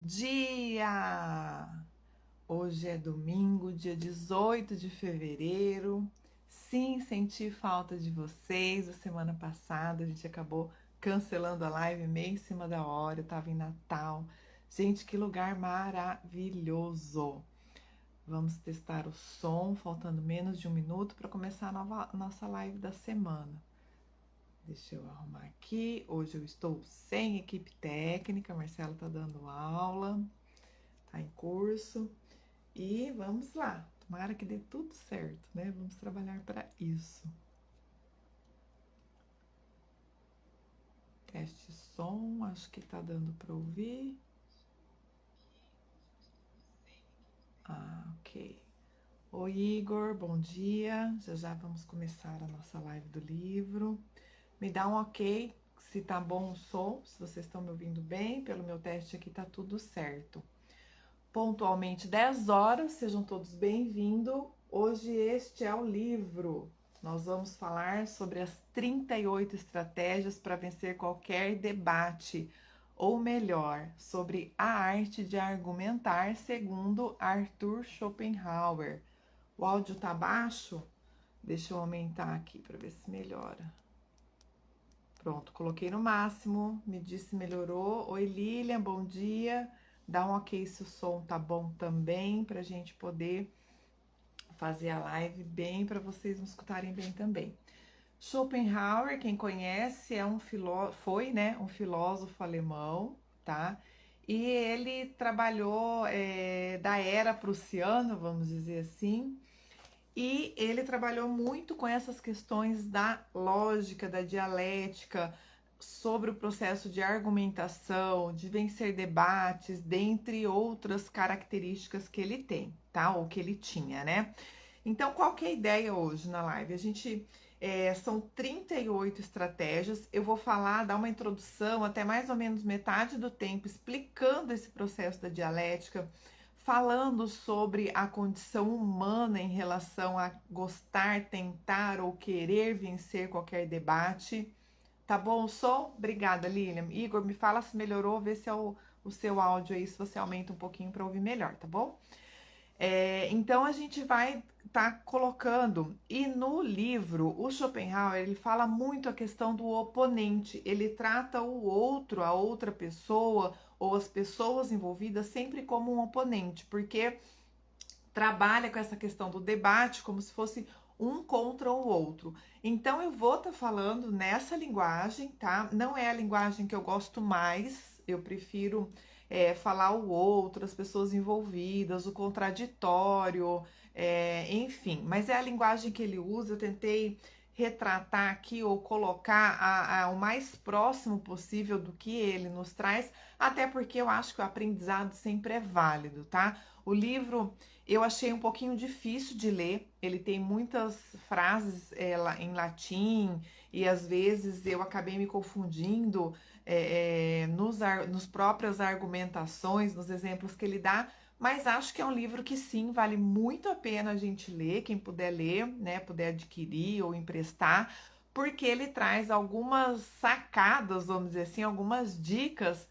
Dia! Hoje é domingo, dia 18 de fevereiro. Sim, senti falta de vocês. A semana passada a gente acabou cancelando a live meio em cima da hora. Eu tava em Natal. Gente, que lugar maravilhoso! Vamos testar o som, faltando menos de um minuto para começar a nossa live da semana. Deixa eu arrumar aqui. Hoje eu estou sem equipe técnica. Marcelo tá dando aula, tá em curso. E vamos lá. Tomara que dê tudo certo, né? Vamos trabalhar para isso. Teste som, acho que tá dando para ouvir. Ok. Oi, Igor, bom dia. Já já vamos começar a nossa live do livro. Me dá um ok se tá bom o som, se vocês estão me ouvindo bem. Pelo meu teste aqui tá tudo certo. Pontualmente 10 horas, sejam todos bem-vindos. Hoje este é o livro. Nós vamos falar sobre as 38 estratégias para vencer qualquer debate, ou melhor, sobre a arte de argumentar segundo Arthur Schopenhauer. O áudio tá baixo? Deixa eu aumentar aqui para ver se melhora. Pronto, coloquei no máximo, me disse se melhorou. Oi, Lilian, bom dia. Dá um ok se o som tá bom também, pra gente poder fazer a live bem, para vocês me escutarem bem também. Schopenhauer, quem conhece, foi, né, um filósofo alemão, tá? E ele trabalhou da era prussiana, vamos dizer assim, e ele trabalhou muito com essas questões da lógica, da dialética, sobre o processo de argumentação, de vencer debates, dentre outras características que ele tem, tá? Ou que ele tinha, né? Então, qual que é a ideia hoje na live? A gente são 38 estratégias. Eu vou falar, dar uma introdução, até mais ou menos metade do tempo, explicando esse processo da dialética, falando sobre a condição humana em relação a gostar, tentar ou querer vencer qualquer debate. Tá bom o som? Obrigada, Lilian. Igor, me fala se melhorou, vê se é o seu áudio aí, se você aumenta um pouquinho para ouvir melhor, tá bom? Então a gente vai estar colocando, e no livro, o Schopenhauer, ele fala muito a questão do oponente, ele trata o outro, a outra pessoa, ou as pessoas envolvidas sempre como um oponente, porque trabalha com essa questão do debate como se fosse um contra o outro. Então eu vou estar falando nessa linguagem, tá? Não é a linguagem que eu gosto mais, eu prefiro falar o outro, as pessoas envolvidas, o contraditório, enfim, mas é a linguagem que ele usa. Eu tentei retratar aqui ou colocar o mais próximo possível do que ele nos traz, até porque eu acho que o aprendizado sempre é válido, tá? O livro eu achei um pouquinho difícil de ler, ele tem muitas frases em latim e às vezes eu acabei me confundindo nos próprias argumentações, nos exemplos que ele dá, mas acho que é um livro que sim, vale muito a pena a gente ler, quem puder ler, né, puder adquirir ou emprestar, porque ele traz algumas sacadas, vamos dizer assim, algumas dicas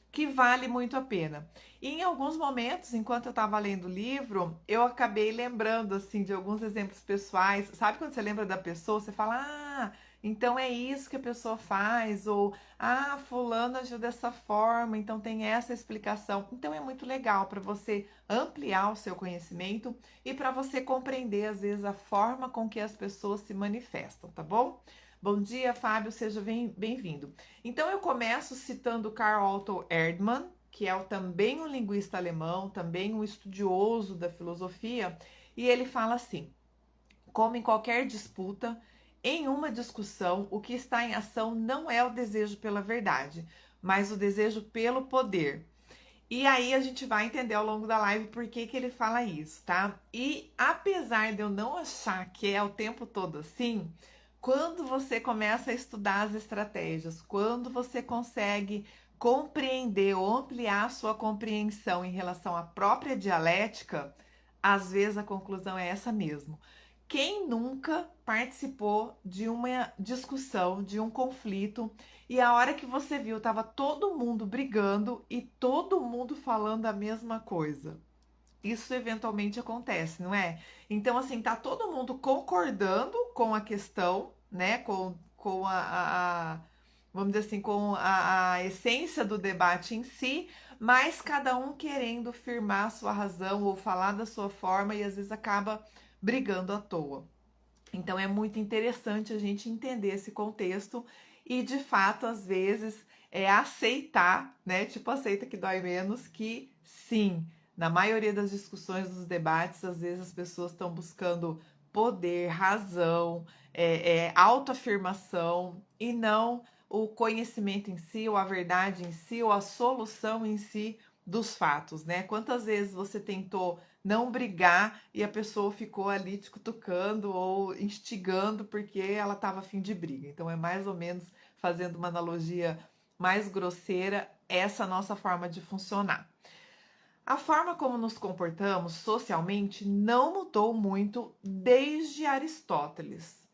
que vale muito a pena. E em alguns momentos, enquanto eu estava lendo o livro, eu acabei lembrando assim de alguns exemplos pessoais. Sabe quando você lembra da pessoa, você fala: "Ah, então é isso que a pessoa faz", ou "Ah, fulano agiu dessa forma, então tem essa explicação". Então é muito legal para você ampliar o seu conhecimento e para você compreender às vezes a forma com que as pessoas se manifestam, tá bom? Bom dia, Fábio, seja bem-vindo. Então eu começo citando Karl Otto Erdmann, que é também um linguista alemão, também um estudioso da filosofia, e ele fala assim: como em qualquer disputa, em uma discussão, o que está em ação não é o desejo pela verdade, mas o desejo pelo poder. E aí a gente vai entender ao longo da live por que ele fala isso, tá? E apesar de eu não achar que é o tempo todo assim, quando você começa a estudar as estratégias, quando você consegue compreender ou ampliar a sua compreensão em relação à própria dialética, às vezes a conclusão é essa mesmo. Quem nunca participou de uma discussão, de um conflito, e a hora que você viu, tava todo mundo brigando e todo mundo falando a mesma coisa. Isso eventualmente acontece, não é? Então, assim, tá todo mundo concordando com a questão, né? Com vamos dizer assim, com a essência do debate em si, mas cada um querendo firmar a sua razão ou falar da sua forma e às vezes acaba brigando à toa. Então é muito interessante a gente entender esse contexto e, de fato, às vezes aceitar, né? Tipo, aceita que dói menos, que sim, na maioria das discussões, dos debates, às vezes as pessoas estão buscando poder, razão, autoafirmação e não o conhecimento em si, ou a verdade em si, ou a solução em si dos fatos, né? Quantas vezes você tentou não brigar e a pessoa ficou ali te cutucando ou instigando porque ela estava afim de briga. Então é mais ou menos, fazendo uma analogia mais grosseira, essa nossa forma de funcionar. A forma como nos comportamos socialmente não mudou muito desde Aristóteles.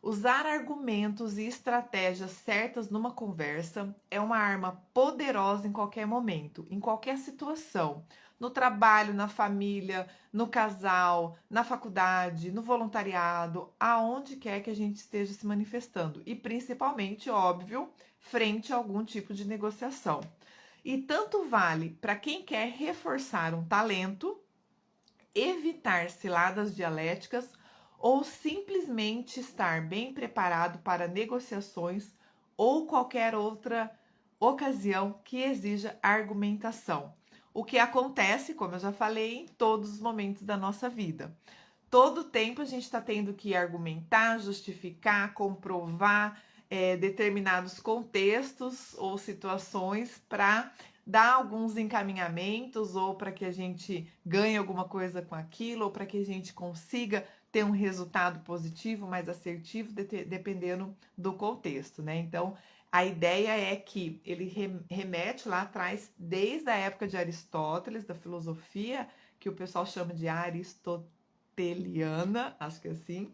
Usar argumentos e estratégias certas numa conversa é uma arma poderosa em qualquer momento, em qualquer situação. No trabalho, na família, no casal, na faculdade, no voluntariado, aonde quer que a gente esteja se manifestando. E principalmente, óbvio, frente a algum tipo de negociação. E tanto vale para quem quer reforçar um talento, evitar ciladas dialéticas ou simplesmente estar bem preparado para negociações ou qualquer outra ocasião que exija argumentação. O que acontece, como eu já falei, em todos os momentos da nossa vida. Todo tempo a gente está tendo que argumentar, justificar, comprovar determinados contextos ou situações para dar alguns encaminhamentos ou para que a gente ganhe alguma coisa com aquilo ou para que a gente consiga ter um resultado positivo, mais assertivo, dependendo do contexto, né? Então, a ideia é que ele remete lá atrás, desde a época de Aristóteles, da filosofia, que o pessoal chama de aristoteliana, acho que é assim,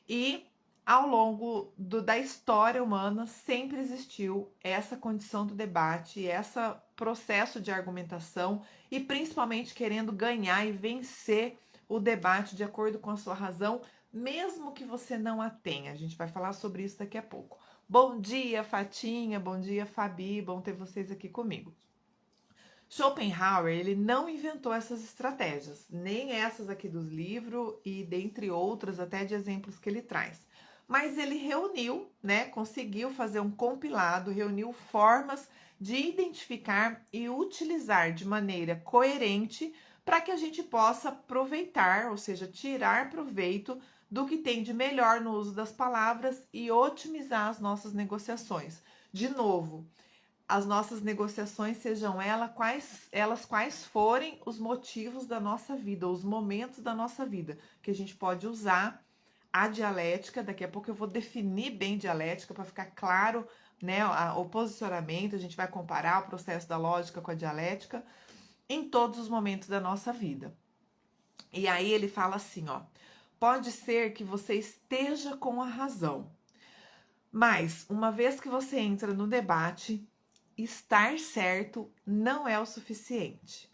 e ao longo da história humana sempre existiu essa condição do debate, esse processo de argumentação e principalmente querendo ganhar e vencer o debate de acordo com a sua razão, mesmo que você não a tenha. A gente vai falar sobre isso daqui a pouco. Bom dia, Fatinha, bom dia, Fabi, bom ter vocês aqui comigo. Schopenhauer, ele não inventou essas estratégias, nem essas aqui dos livros e dentre outras até de exemplos que ele traz. Mas ele reuniu, né, conseguiu fazer um compilado, reuniu formas de identificar e utilizar de maneira coerente para que a gente possa aproveitar, ou seja, tirar proveito do que tem de melhor no uso das palavras e otimizar as nossas negociações. De novo, as nossas negociações, sejam elas quais forem os motivos da nossa vida, os momentos da nossa vida, que a gente pode usar a dialética. Daqui a pouco eu vou definir bem dialética para ficar claro, né, o posicionamento. A gente vai comparar o processo da lógica com a dialética em todos os momentos da nossa vida. E aí ele fala assim, ó: pode ser que você esteja com a razão, mas uma vez que você entra no debate, estar certo não é o suficiente.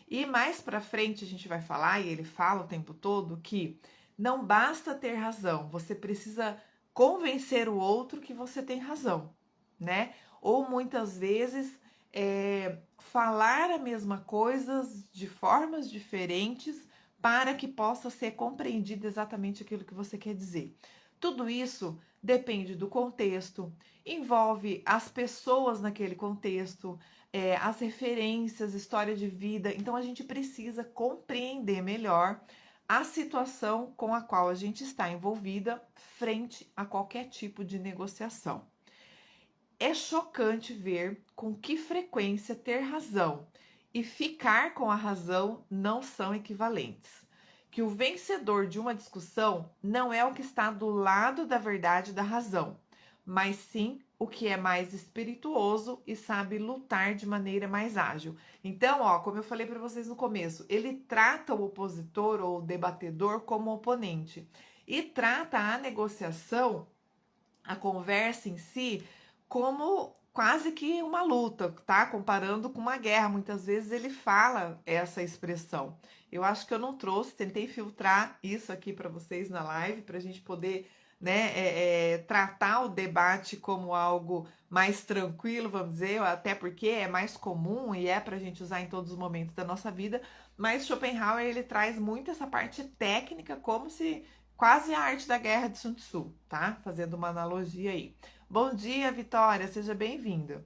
E mais para frente a gente vai falar, e ele fala o tempo todo, que não basta ter razão, você precisa convencer o outro que você tem razão, né? Ou muitas vezes falar a mesma coisa de formas diferentes para que possa ser compreendido exatamente aquilo que você quer dizer. Tudo isso depende do contexto, envolve as pessoas naquele contexto, as referências, história de vida. Então a gente precisa compreender melhor a situação com a qual a gente está envolvida frente a qualquer tipo de negociação. É chocante ver com que frequência ter razão e ficar com a razão não são equivalentes. Que o vencedor de uma discussão não é o que está do lado da verdade e da razão, mas sim o que é mais espirituoso e sabe lutar de maneira mais ágil. Então, ó, como eu falei para vocês no começo, ele trata o opositor ou o debatedor como oponente e trata a negociação, a conversa em si, como quase que uma luta, tá? Comparando com uma guerra. Muitas vezes ele fala essa expressão. Eu acho que eu não trouxe, tentei filtrar isso aqui para vocês na live, para a gente poder, né, tratar o debate como algo mais tranquilo, vamos dizer, até porque é mais comum e é para a gente usar em todos os momentos da nossa vida. Mas Schopenhauer ele traz muito essa parte técnica, como se quase a arte da guerra de Sun Tzu, tá? Fazendo uma analogia aí. Bom dia, Vitória, seja bem-vinda.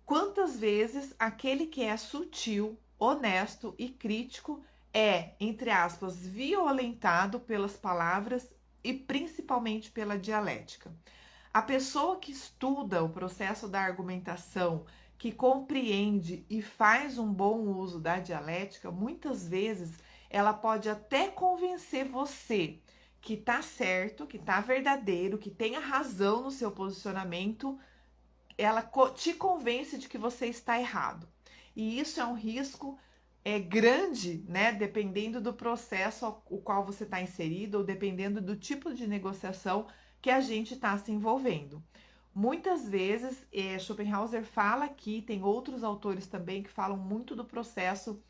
Quantas vezes aquele que é sutil, honesto e crítico é, entre aspas, violentado pelas palavras e principalmente pela dialética? A pessoa que estuda o processo da argumentação, que compreende e faz um bom uso da dialética, muitas vezes ela pode até convencer você que tá certo, que tá verdadeiro, que tem a razão no seu posicionamento, ela te convence de que você está errado. E isso é um risco grande, né? Dependendo do processo o qual você está inserido, ou dependendo do tipo de negociação que a gente está se envolvendo. Muitas vezes, Schopenhauer fala aqui, tem outros autores também que falam muito do processo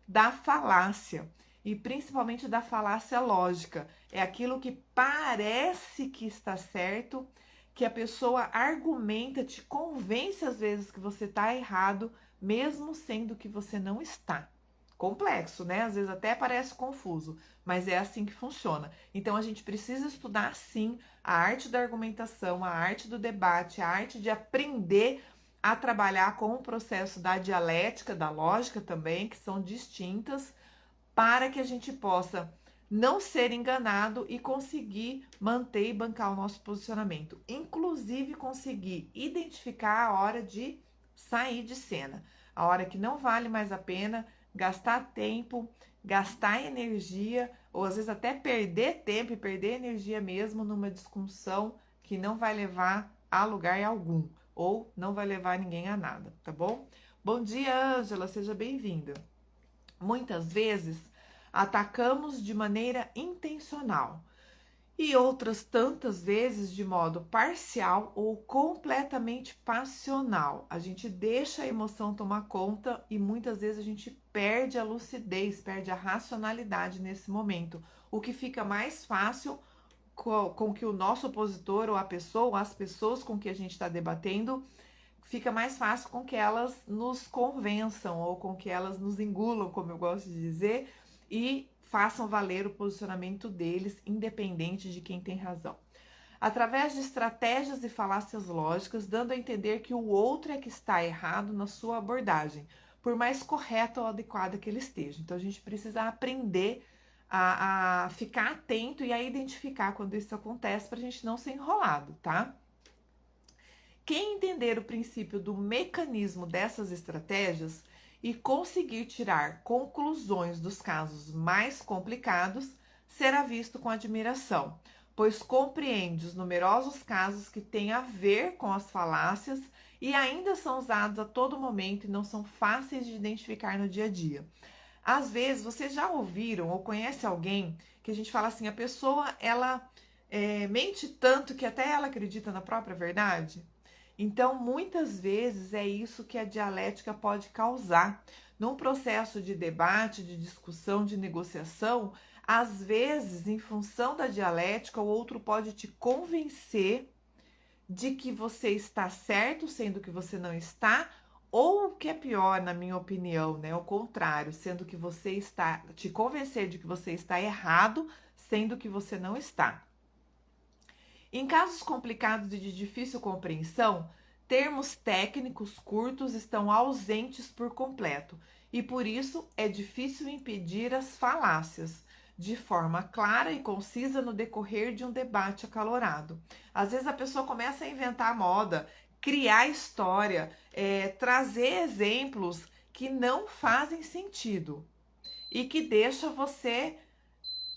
da falácia, e principalmente da falácia lógica. É aquilo que parece que está certo, que a pessoa argumenta, te convence às vezes que você está errado, mesmo sendo que você não está. Complexo, né? Às vezes até parece confuso, mas é assim que funciona. Então a gente precisa estudar sim a arte da argumentação, a arte do debate, a arte de aprender a trabalhar com o processo da dialética, da lógica também, que são distintas, para que a gente possa não ser enganado e conseguir manter e bancar o nosso posicionamento. Inclusive conseguir identificar a hora de sair de cena, a hora que não vale mais a pena gastar tempo, gastar energia, ou às vezes até perder tempo e perder energia mesmo numa discussão que não vai levar a lugar algum, ou não vai levar ninguém a nada, tá bom? Bom dia, Ângela, seja bem-vinda. Muitas vezes atacamos de maneira intencional e outras tantas vezes de modo parcial ou completamente passional. A gente deixa a emoção tomar conta e muitas vezes a gente perde a lucidez, perde a racionalidade nesse momento, o que fica mais fácil com que o nosso opositor ou a pessoa, ou as pessoas com que a gente está debatendo, fica mais fácil com que elas nos convençam ou com que elas nos engulam, como eu gosto de dizer, e façam valer o posicionamento deles, independente de quem tem razão. Através de estratégias e falácias lógicas, dando a entender que o outro é que está errado na sua abordagem, por mais correta ou adequada que ele esteja. Então a gente precisa aprender a ficar atento e a identificar quando isso acontece para a gente não ser enrolado, tá? Quem entender o princípio do mecanismo dessas estratégias e conseguir tirar conclusões dos casos mais complicados, será visto com admiração, pois compreende os numerosos casos que têm a ver com as falácias e ainda são usados a todo momento e não são fáceis de identificar no dia a dia. Às vezes, vocês já ouviram ou conhece alguém que a gente fala assim, a pessoa, ela mente tanto que até ela acredita na própria verdade? Então, muitas vezes é isso que a dialética pode causar. Num processo de debate, de discussão, de negociação, às vezes, em função da dialética, o outro pode te convencer de que você está certo, sendo que você não está, ou o que é pior, na minha opinião, né? O contrário, sendo que você está, te convencer de que você está errado, sendo que você não está. Em casos complicados e de difícil compreensão, termos técnicos curtos estão ausentes por completo e por isso é difícil impedir as falácias de forma clara e concisa no decorrer de um debate acalorado. Às vezes a pessoa começa a inventar moda, criar história, trazer exemplos que não fazem sentido e que deixa você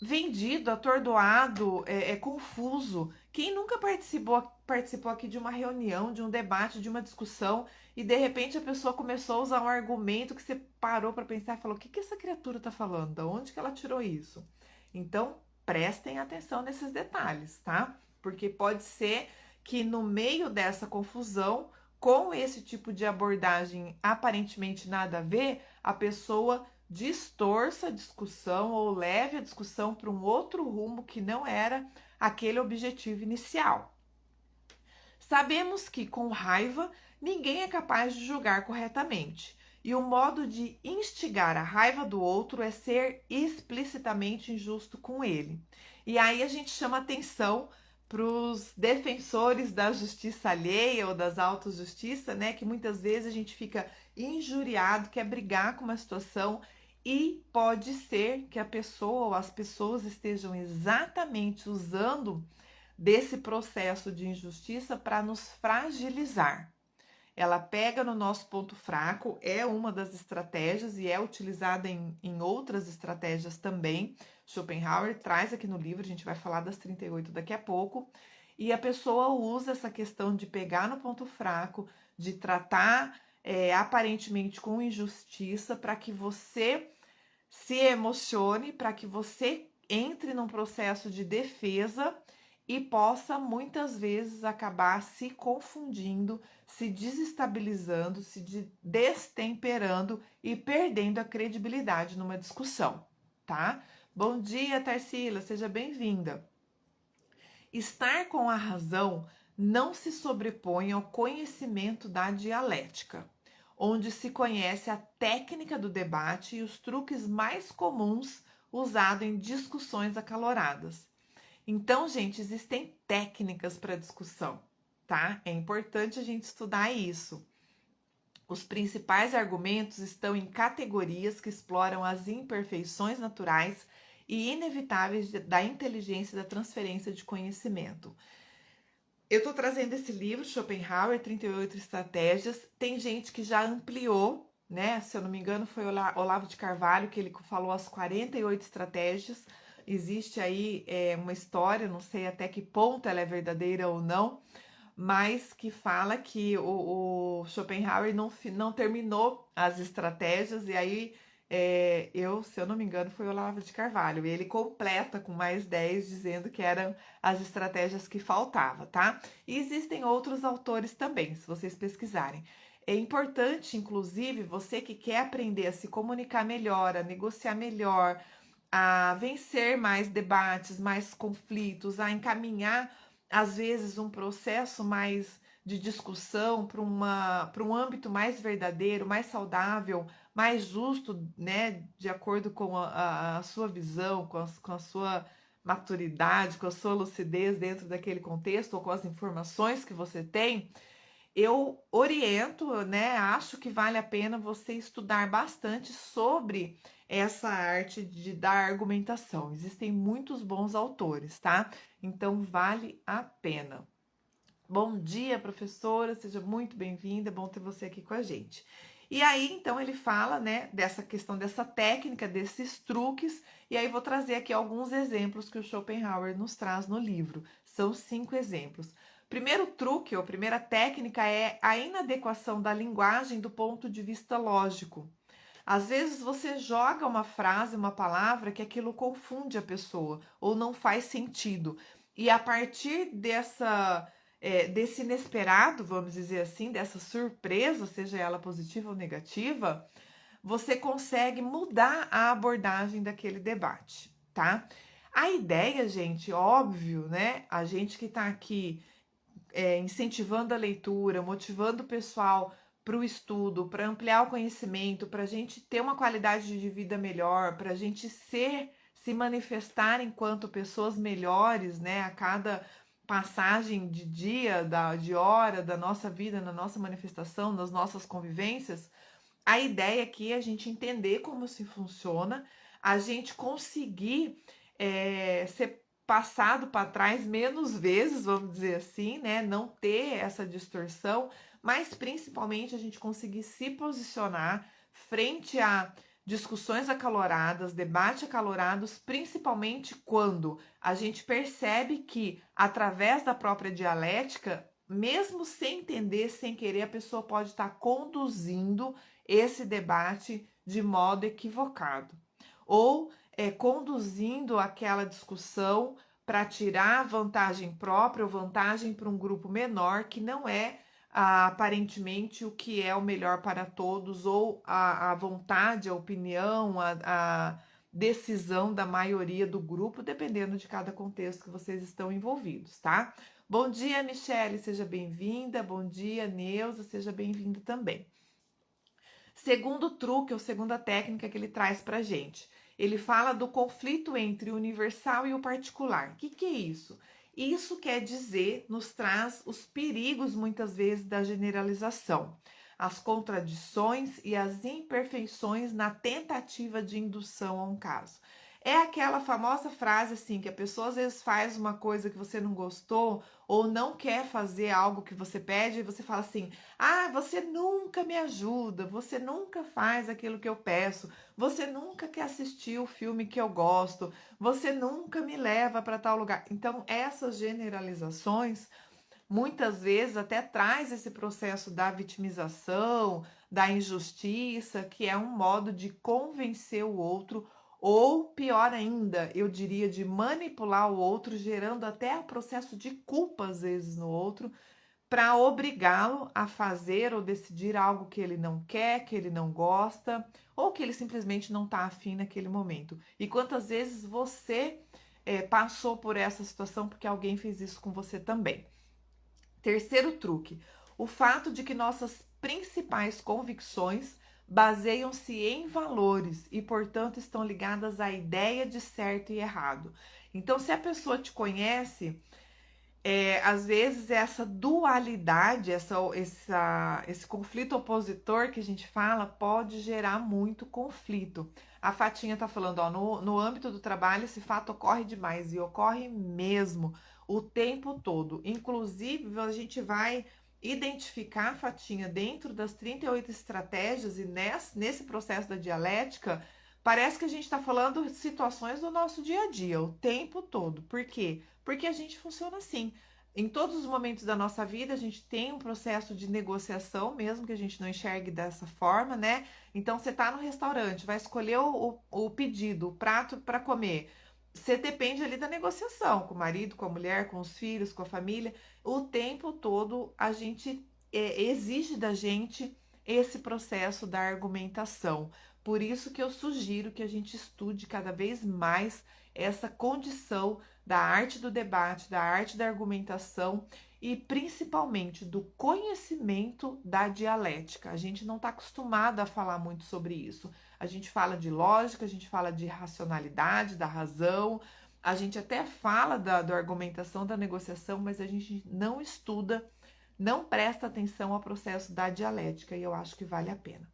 vendido, atordoado, confuso. Quem nunca participou aqui de uma reunião, de um debate, de uma discussão, e de repente a pessoa começou a usar um argumento que você parou para pensar e falou: o que essa criatura está falando? De onde que ela tirou isso? Então, prestem atenção nesses detalhes, tá? Porque pode ser que no meio dessa confusão, com esse tipo de abordagem aparentemente nada a ver, a pessoa distorça a discussão ou leve a discussão para um outro rumo que não era aquele objetivo inicial. Sabemos que com raiva ninguém é capaz de julgar corretamente, e o modo de instigar a raiva do outro é ser explicitamente injusto com ele. E aí a gente chama atenção para os defensores da justiça alheia ou das autojustiça, né? Que muitas vezes a gente fica injuriado, quer brigar com uma situação e pode ser que a pessoa ou as pessoas estejam exatamente usando desse processo de injustiça para nos fragilizar. Ela pega no nosso ponto fraco, é uma das estratégias e é utilizada em outras estratégias também. Schopenhauer traz aqui no livro, a gente vai falar das 38 daqui a pouco. E a pessoa usa essa questão de pegar no ponto fraco, de tratar aparentemente com injustiça, para que você se emocione, para que você entre num processo de defesa e possa muitas vezes acabar se confundindo, se desestabilizando, se destemperando e perdendo a credibilidade numa discussão, tá? Bom dia, Tarsila, seja bem-vinda. Estar com a razão não se sobrepõe ao conhecimento da dialética, onde se conhece a técnica do debate e os truques mais comuns usados em discussões acaloradas. Então, gente, existem técnicas para discussão, tá? É importante a gente estudar isso. Os principais argumentos estão em categorias que exploram as imperfeições naturais e inevitáveis da inteligência e da transferência de conhecimento. Eu estou trazendo esse livro, Schopenhauer, 38 Estratégias. Tem gente que já ampliou, né? Se eu não me engano, foi Olavo de Carvalho que ele falou as 48 estratégias. Existe aí uma história, não sei até que ponto ela é verdadeira ou não, mas que fala que o Schopenhauer não terminou as estratégias, e aí se eu não me engano, foi o Olavo de Carvalho, e ele completa com mais 10, dizendo que eram as estratégias que faltavam, tá? E existem outros autores também, se vocês pesquisarem. É importante, inclusive, você que quer aprender a se comunicar melhor, a negociar melhor, a vencer mais debates, mais conflitos, a encaminhar, às vezes, um processo mais de discussão para um âmbito mais verdadeiro, mais saudável, mais justo, né, de acordo com a sua visão, com a sua maturidade, com a sua lucidez dentro daquele contexto, ou com as informações que você tem. Eu oriento, né? Acho que vale a pena você estudar bastante sobre essa arte de dar argumentação. Existem muitos bons autores, tá? Então vale a pena. Bom dia, professora, seja muito bem-vinda, bom ter você aqui com a gente. E aí, então, ele fala, né, dessa questão dessa técnica, desses truques, e aí vou trazer aqui alguns exemplos que o Schopenhauer nos traz no livro. São 5 exemplos. Primeiro truque, ou primeira técnica, é a inadequação da linguagem do ponto de vista lógico. Às vezes você joga uma frase, uma palavra, que aquilo confunde a pessoa, ou não faz sentido. E a partir desse inesperado, vamos dizer assim, dessa surpresa, seja ela positiva ou negativa, você consegue mudar a abordagem daquele debate, tá? A ideia, gente, óbvio, né? A gente que tá aqui incentivando a leitura, motivando o pessoal para o estudo, para ampliar o conhecimento, para a gente ter uma qualidade de vida melhor, para a gente se manifestar enquanto pessoas melhores, né? A cada passagem de dia, de hora da nossa vida, na nossa manifestação, nas nossas convivências. A ideia aqui é a gente entender como se funciona, a gente conseguir ser passado para trás menos vezes, vamos dizer assim, né? Não ter essa distorção, mas principalmente a gente conseguir se posicionar frente a discussões acaloradas, debates acalorados, principalmente quando a gente percebe que, através da própria dialética, mesmo sem entender, sem querer, a pessoa pode estar conduzindo esse debate de modo equivocado, ou conduzindo aquela discussão para tirar vantagem própria ou vantagem para um grupo menor que não é aparentemente o que é o melhor para todos, ou a vontade, a opinião, a decisão da maioria do grupo, dependendo de cada contexto que vocês estão envolvidos, tá? Bom dia, Michele, seja bem-vinda. Bom dia, Neuza, seja bem-vinda também. Segundo truque, ou segunda técnica que ele traz pra gente. Ele fala do conflito entre o universal e o particular. O que é isso? Isso quer dizer, nos traz os perigos, muitas vezes, da generalização, as contradições e as imperfeições na tentativa de indução a um caso. É aquela famosa frase assim, que a pessoa às vezes faz uma coisa que você não gostou ou não quer fazer algo que você pede e você fala assim: ah, você nunca me ajuda, você nunca faz aquilo que eu peço, você nunca quer assistir o filme que eu gosto, você nunca me leva para tal lugar. Então, essas generalizações muitas vezes até traz esse processo da vitimização, da injustiça, que é um modo de convencer o outro, ou pior ainda, eu diria, de manipular o outro, gerando até o processo de culpa às vezes no outro, para obrigá-lo a fazer ou decidir algo que ele não quer, que ele não gosta, ou que ele simplesmente não está afim naquele momento. E quantas vezes você passou por essa situação porque alguém fez isso com você também? Terceiro truque: o fato de que nossas principais convicções baseiam-se em valores e, portanto, estão ligadas à ideia de certo e errado. Então, se a pessoa te conhece, às vezes essa dualidade, esse conflito opositor que a gente fala, pode gerar muito conflito. A Fatinha tá falando, ó, no âmbito do trabalho esse fato ocorre demais, e ocorre mesmo, o tempo todo. Inclusive, a gente vai identificar, Fatinha, dentro das 38 estratégias e nesse processo da dialética, parece que a gente está falando de situações do nosso dia a dia, o tempo todo. Por quê? Porque a gente funciona assim. Em todos os momentos da nossa vida, a gente tem um processo de negociação, mesmo que a gente não enxergue dessa forma, né? Então, você está no restaurante, vai escolher o pedido, o prato para comer. Você depende ali da negociação com o marido, com a mulher, com os filhos, com a família. O tempo todo, a gente exige da gente esse processo da argumentação. Por isso que eu sugiro que a gente estude cada vez mais essa condição da arte do debate, da arte da argumentação e principalmente do conhecimento da dialética. A gente não está acostumado a falar muito sobre isso. A gente fala de lógica, a gente fala de racionalidade, da razão, a gente até fala da argumentação, da negociação, mas a gente não estuda, não presta atenção ao processo da dialética, e eu acho que vale a pena.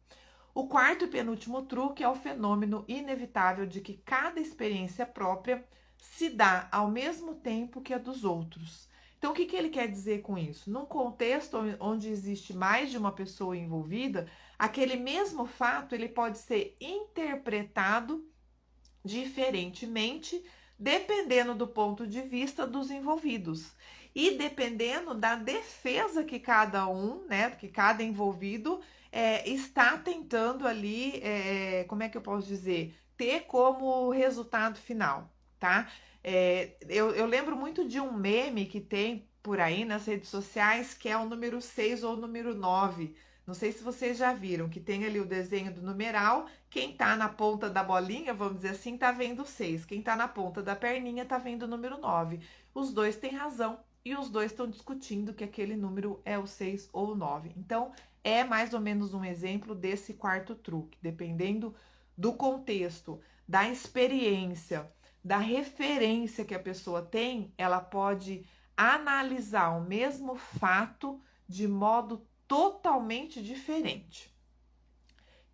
O quarto e penúltimo truque é o fenômeno inevitável de que cada experiência própria se dá ao mesmo tempo que a dos outros. Então, o que ele quer dizer com isso? Num contexto onde existe mais de uma pessoa envolvida, aquele mesmo fato ele pode ser interpretado diferentemente, dependendo do ponto de vista dos envolvidos e dependendo da defesa que cada um, né, que cada envolvido está tentando ali, como é que eu posso dizer, ter como resultado final, tá? Eu lembro muito de um meme que tem por aí nas redes sociais, que é o número 6 ou o número 9. Não sei se vocês já viram, que tem ali o desenho do numeral. Quem tá na ponta da bolinha, vamos dizer assim, tá vendo o 6. Quem tá na ponta da perninha tá vendo o número 9. Os dois têm razão e os dois estão discutindo que aquele número é o 6 ou o 9. Então, é mais ou menos um exemplo desse quarto truque. Dependendo do contexto, da experiência, da referência que a pessoa tem, ela pode analisar o mesmo fato de modo totalmente diferente.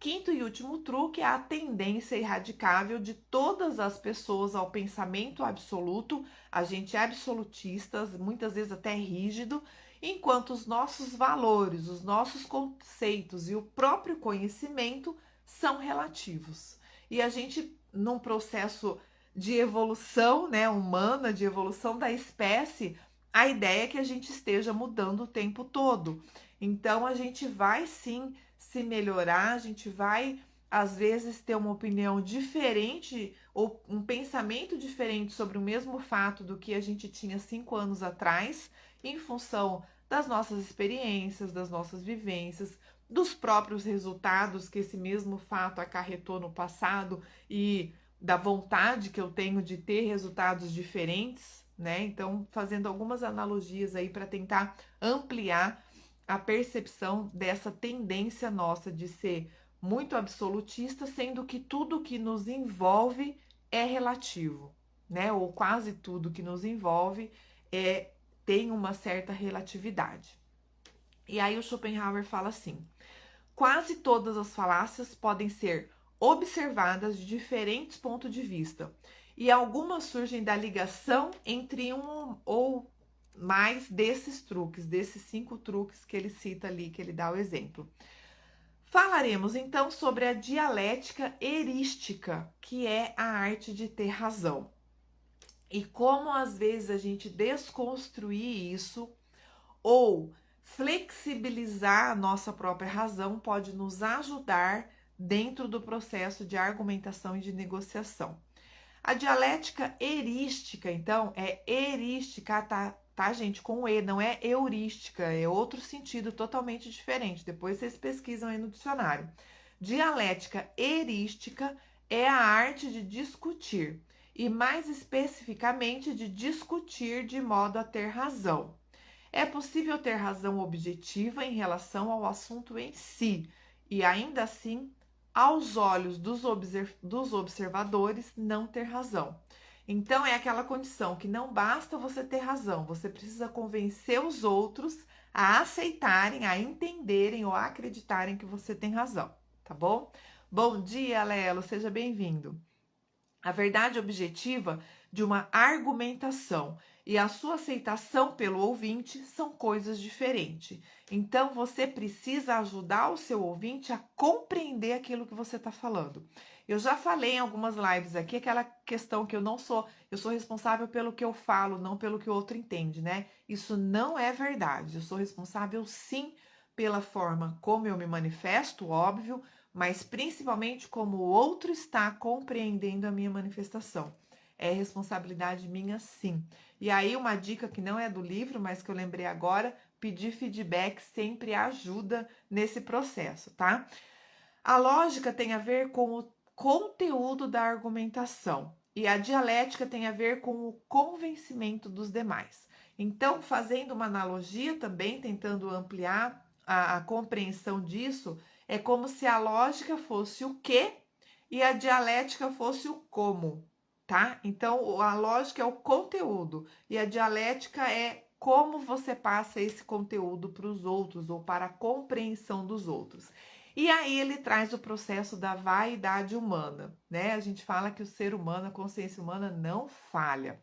Quinto e último truque é a tendência irradicável de todas as pessoas ao pensamento absoluto. A gente é absolutista, muitas vezes até rígido, enquanto os nossos valores, os nossos conceitos e o próprio conhecimento são relativos. E a gente, num processo de evolução, né, humana, de evolução da espécie, a ideia é que a gente esteja mudando o tempo todo. Então, a gente vai sim se melhorar, a gente vai às vezes, ter uma opinião diferente ou um pensamento diferente sobre o mesmo fato do que a gente tinha 5 anos atrás, em função das nossas experiências, das nossas vivências, dos próprios resultados que esse mesmo fato acarretou no passado e da vontade que eu tenho de ter resultados diferentes, né? Então, fazendo algumas analogias aí para tentar ampliar a percepção dessa tendência nossa de ser muito absolutista, sendo que tudo que nos envolve é relativo, né? Ou quase tudo que nos envolve tem uma certa relatividade. E aí o Schopenhauer fala assim: quase todas as falácias podem ser observadas de diferentes pontos de vista, e algumas surgem da ligação entre um ou mais desses truques, desses 5 truques que ele cita ali, que ele dá o exemplo. Falaremos então sobre a dialética erística, que é a arte de ter razão. E como às vezes a gente desconstruir isso ou flexibilizar a nossa própria razão pode nos ajudar dentro do processo de argumentação e de negociação. A dialética erística, então, é erística, tá, gente? Com E, não é heurística, é outro sentido totalmente diferente. Depois vocês pesquisam aí no dicionário. Dialética erística é a arte de discutir, e mais especificamente de discutir de modo a ter razão. É possível ter razão objetiva em relação ao assunto em si, e ainda assim, aos olhos dos observadores, não ter razão. Então, é aquela condição que não basta você ter razão, você precisa convencer os outros a aceitarem, a entenderem ou a acreditarem que você tem razão, tá bom? Bom dia, Lelo, seja bem-vindo. A verdade objetiva de uma argumentação e a sua aceitação pelo ouvinte são coisas diferentes. Então, você precisa ajudar o seu ouvinte a compreender aquilo que você está falando. Eu já falei em algumas lives aqui aquela questão que eu sou responsável pelo que eu falo, não pelo que o outro entende, né? Isso não é verdade. Eu sou responsável sim pela forma como eu me manifesto, óbvio, mas principalmente como o outro está compreendendo a minha manifestação. É responsabilidade minha, sim. E aí, uma dica que não é do livro, mas que eu lembrei agora: pedir feedback sempre ajuda nesse processo, tá? A lógica tem a ver com o conteúdo da argumentação e a dialética tem a ver com o convencimento dos demais. Então, fazendo uma analogia também, tentando ampliar a compreensão disso, é como se a lógica fosse o que e a dialética fosse o como, tá? Então, a lógica é o conteúdo e a dialética é como você passa esse conteúdo para os outros ou para a compreensão dos outros. E aí ele traz o processo da vaidade humana, né? A gente fala que o ser humano, a consciência humana não falha.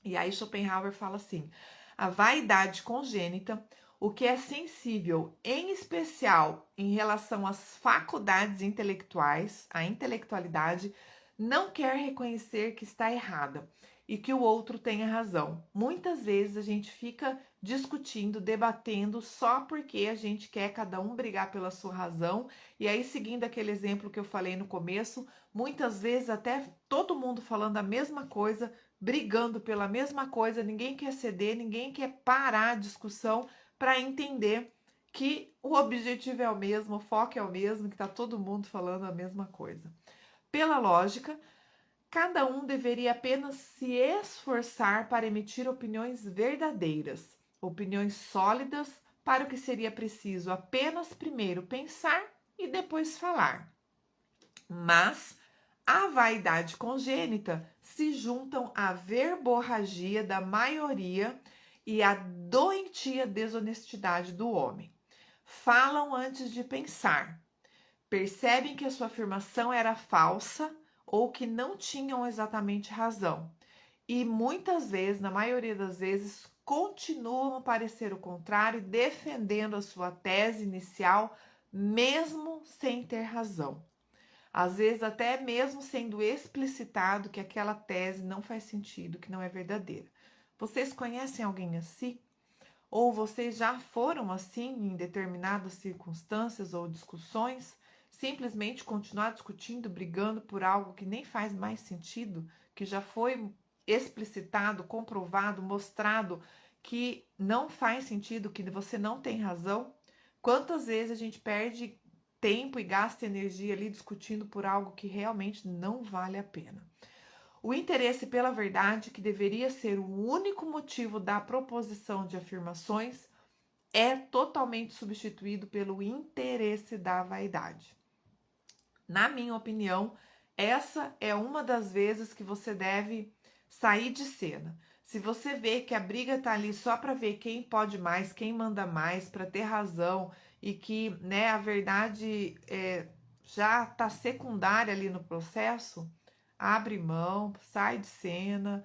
E aí Schopenhauer fala assim: a vaidade congênita, o que é sensível, em especial em relação às faculdades intelectuais, a intelectualidade, não quer reconhecer que está errada e que o outro tenha razão. Muitas vezes a gente fica discutindo, debatendo só porque a gente quer cada um brigar pela sua razão. E aí, seguindo aquele exemplo que eu falei no começo, muitas vezes até todo mundo falando a mesma coisa, brigando pela mesma coisa, ninguém quer ceder, ninguém quer parar a discussão para entender que o objetivo é o mesmo, o foco é o mesmo, que está todo mundo falando a mesma coisa. Pela lógica, cada um deveria apenas se esforçar para emitir opiniões verdadeiras, opiniões sólidas, para o que seria preciso apenas primeiro pensar e depois falar. Mas a vaidade congênita se juntam à verborragia da maioria e à doentia desonestidade do homem. Falam antes de pensar, percebem que a sua afirmação era falsa ou que não tinham exatamente razão. E muitas vezes, na maioria das vezes, continuam a parecer o contrário, defendendo a sua tese inicial, mesmo sem ter razão. Às vezes, até mesmo sendo explicitado que aquela tese não faz sentido, que não é verdadeira. Vocês conhecem alguém assim? Ou vocês já foram assim em determinadas circunstâncias ou discussões? simplesmente continuar discutindo, brigando por algo que nem faz mais sentido, que já foi explicitado, comprovado, mostrado que não faz sentido, que você não tem razão? Quantas vezes a gente perde tempo e gasta energia ali discutindo por algo que realmente não vale a pena? O interesse pela verdade, que deveria ser o único motivo da proposição de afirmações, é totalmente substituído pelo interesse da vaidade. Na minha opinião, essa é uma das vezes que você deve sair de cena. Se você vê que a briga tá ali só para ver quem pode mais, quem manda mais, para ter razão, e que, né, a verdade já tá secundária ali no processo, abre mão, sai de cena,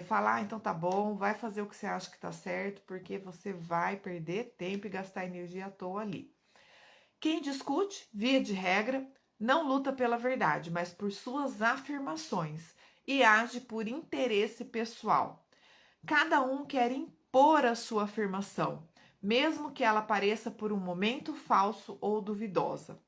fala, então tá bom, vai fazer o que você acha que tá certo, porque você vai perder tempo e gastar energia à toa ali. Quem discute, via de regra, não luta pela verdade, mas por suas afirmações e age por interesse pessoal. Cada um quer impor a sua afirmação, mesmo que ela pareça por um momento falso ou duvidosa.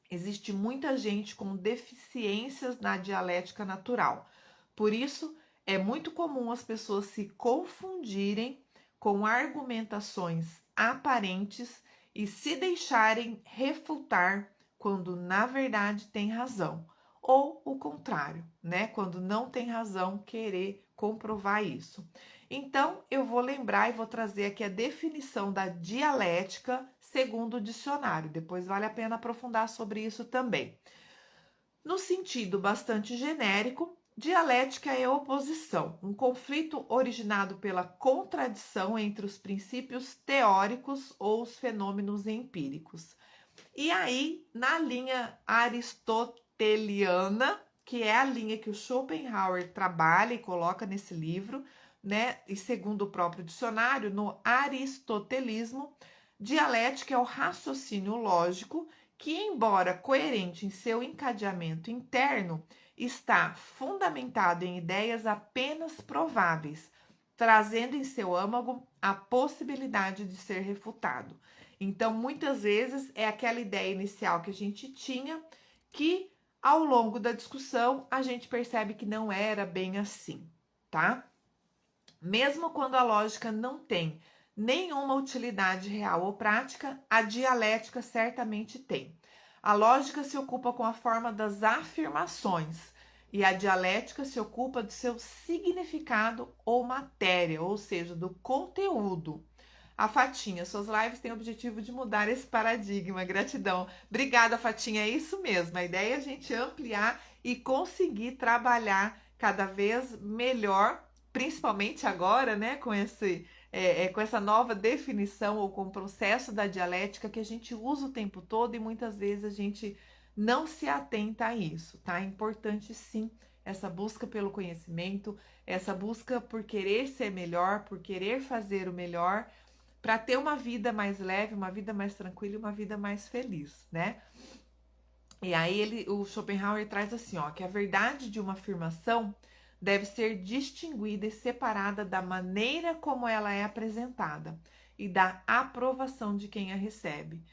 Existe muita gente com deficiências na dialética natural. Por isso, é muito comum as pessoas se confundirem com argumentações aparentes e se deixarem refutar quando na verdade tem razão, ou o contrário, né? Quando não tem razão, querer comprovar isso. Então, eu vou lembrar e vou trazer aqui a definição da dialética segundo o dicionário. Depois vale a pena aprofundar sobre isso também. No sentido bastante genérico, dialética é oposição, um conflito originado pela contradição entre os princípios teóricos ou os fenômenos empíricos. E aí, na linha aristoteliana, que é a linha que o Schopenhauer trabalha e coloca nesse livro, né? E segundo o próprio dicionário, no aristotelismo, dialética é o raciocínio lógico que, embora coerente em seu encadeamento interno, está fundamentado em ideias apenas prováveis, trazendo em seu âmago a possibilidade de ser refutado. Então, muitas vezes é aquela ideia inicial que a gente tinha que, ao longo da discussão, a gente percebe que não era bem assim, tá? Mesmo quando a lógica não tem nenhuma utilidade real ou prática, a dialética certamente tem. A lógica se ocupa com a forma das afirmações e a dialética se ocupa do seu significado ou matéria, ou seja, do conteúdo. A Fatinha, suas lives têm o objetivo de mudar esse paradigma. Gratidão. Obrigada, Fatinha. É isso mesmo. A ideia é a gente ampliar e conseguir trabalhar cada vez melhor, principalmente agora, né, com essa nova definição ou com o processo da dialética que a gente usa o tempo todo e muitas vezes a gente não se atenta a isso, tá? É importante sim essa busca pelo conhecimento, essa busca por querer ser melhor, por querer fazer o melhor, para ter uma vida mais leve, uma vida mais tranquila e uma vida mais feliz, né? E aí o Schopenhauer traz assim, ó, que a verdade de uma afirmação deve ser distinguida e separada da maneira como ela é apresentada e da aprovação de quem a recebe.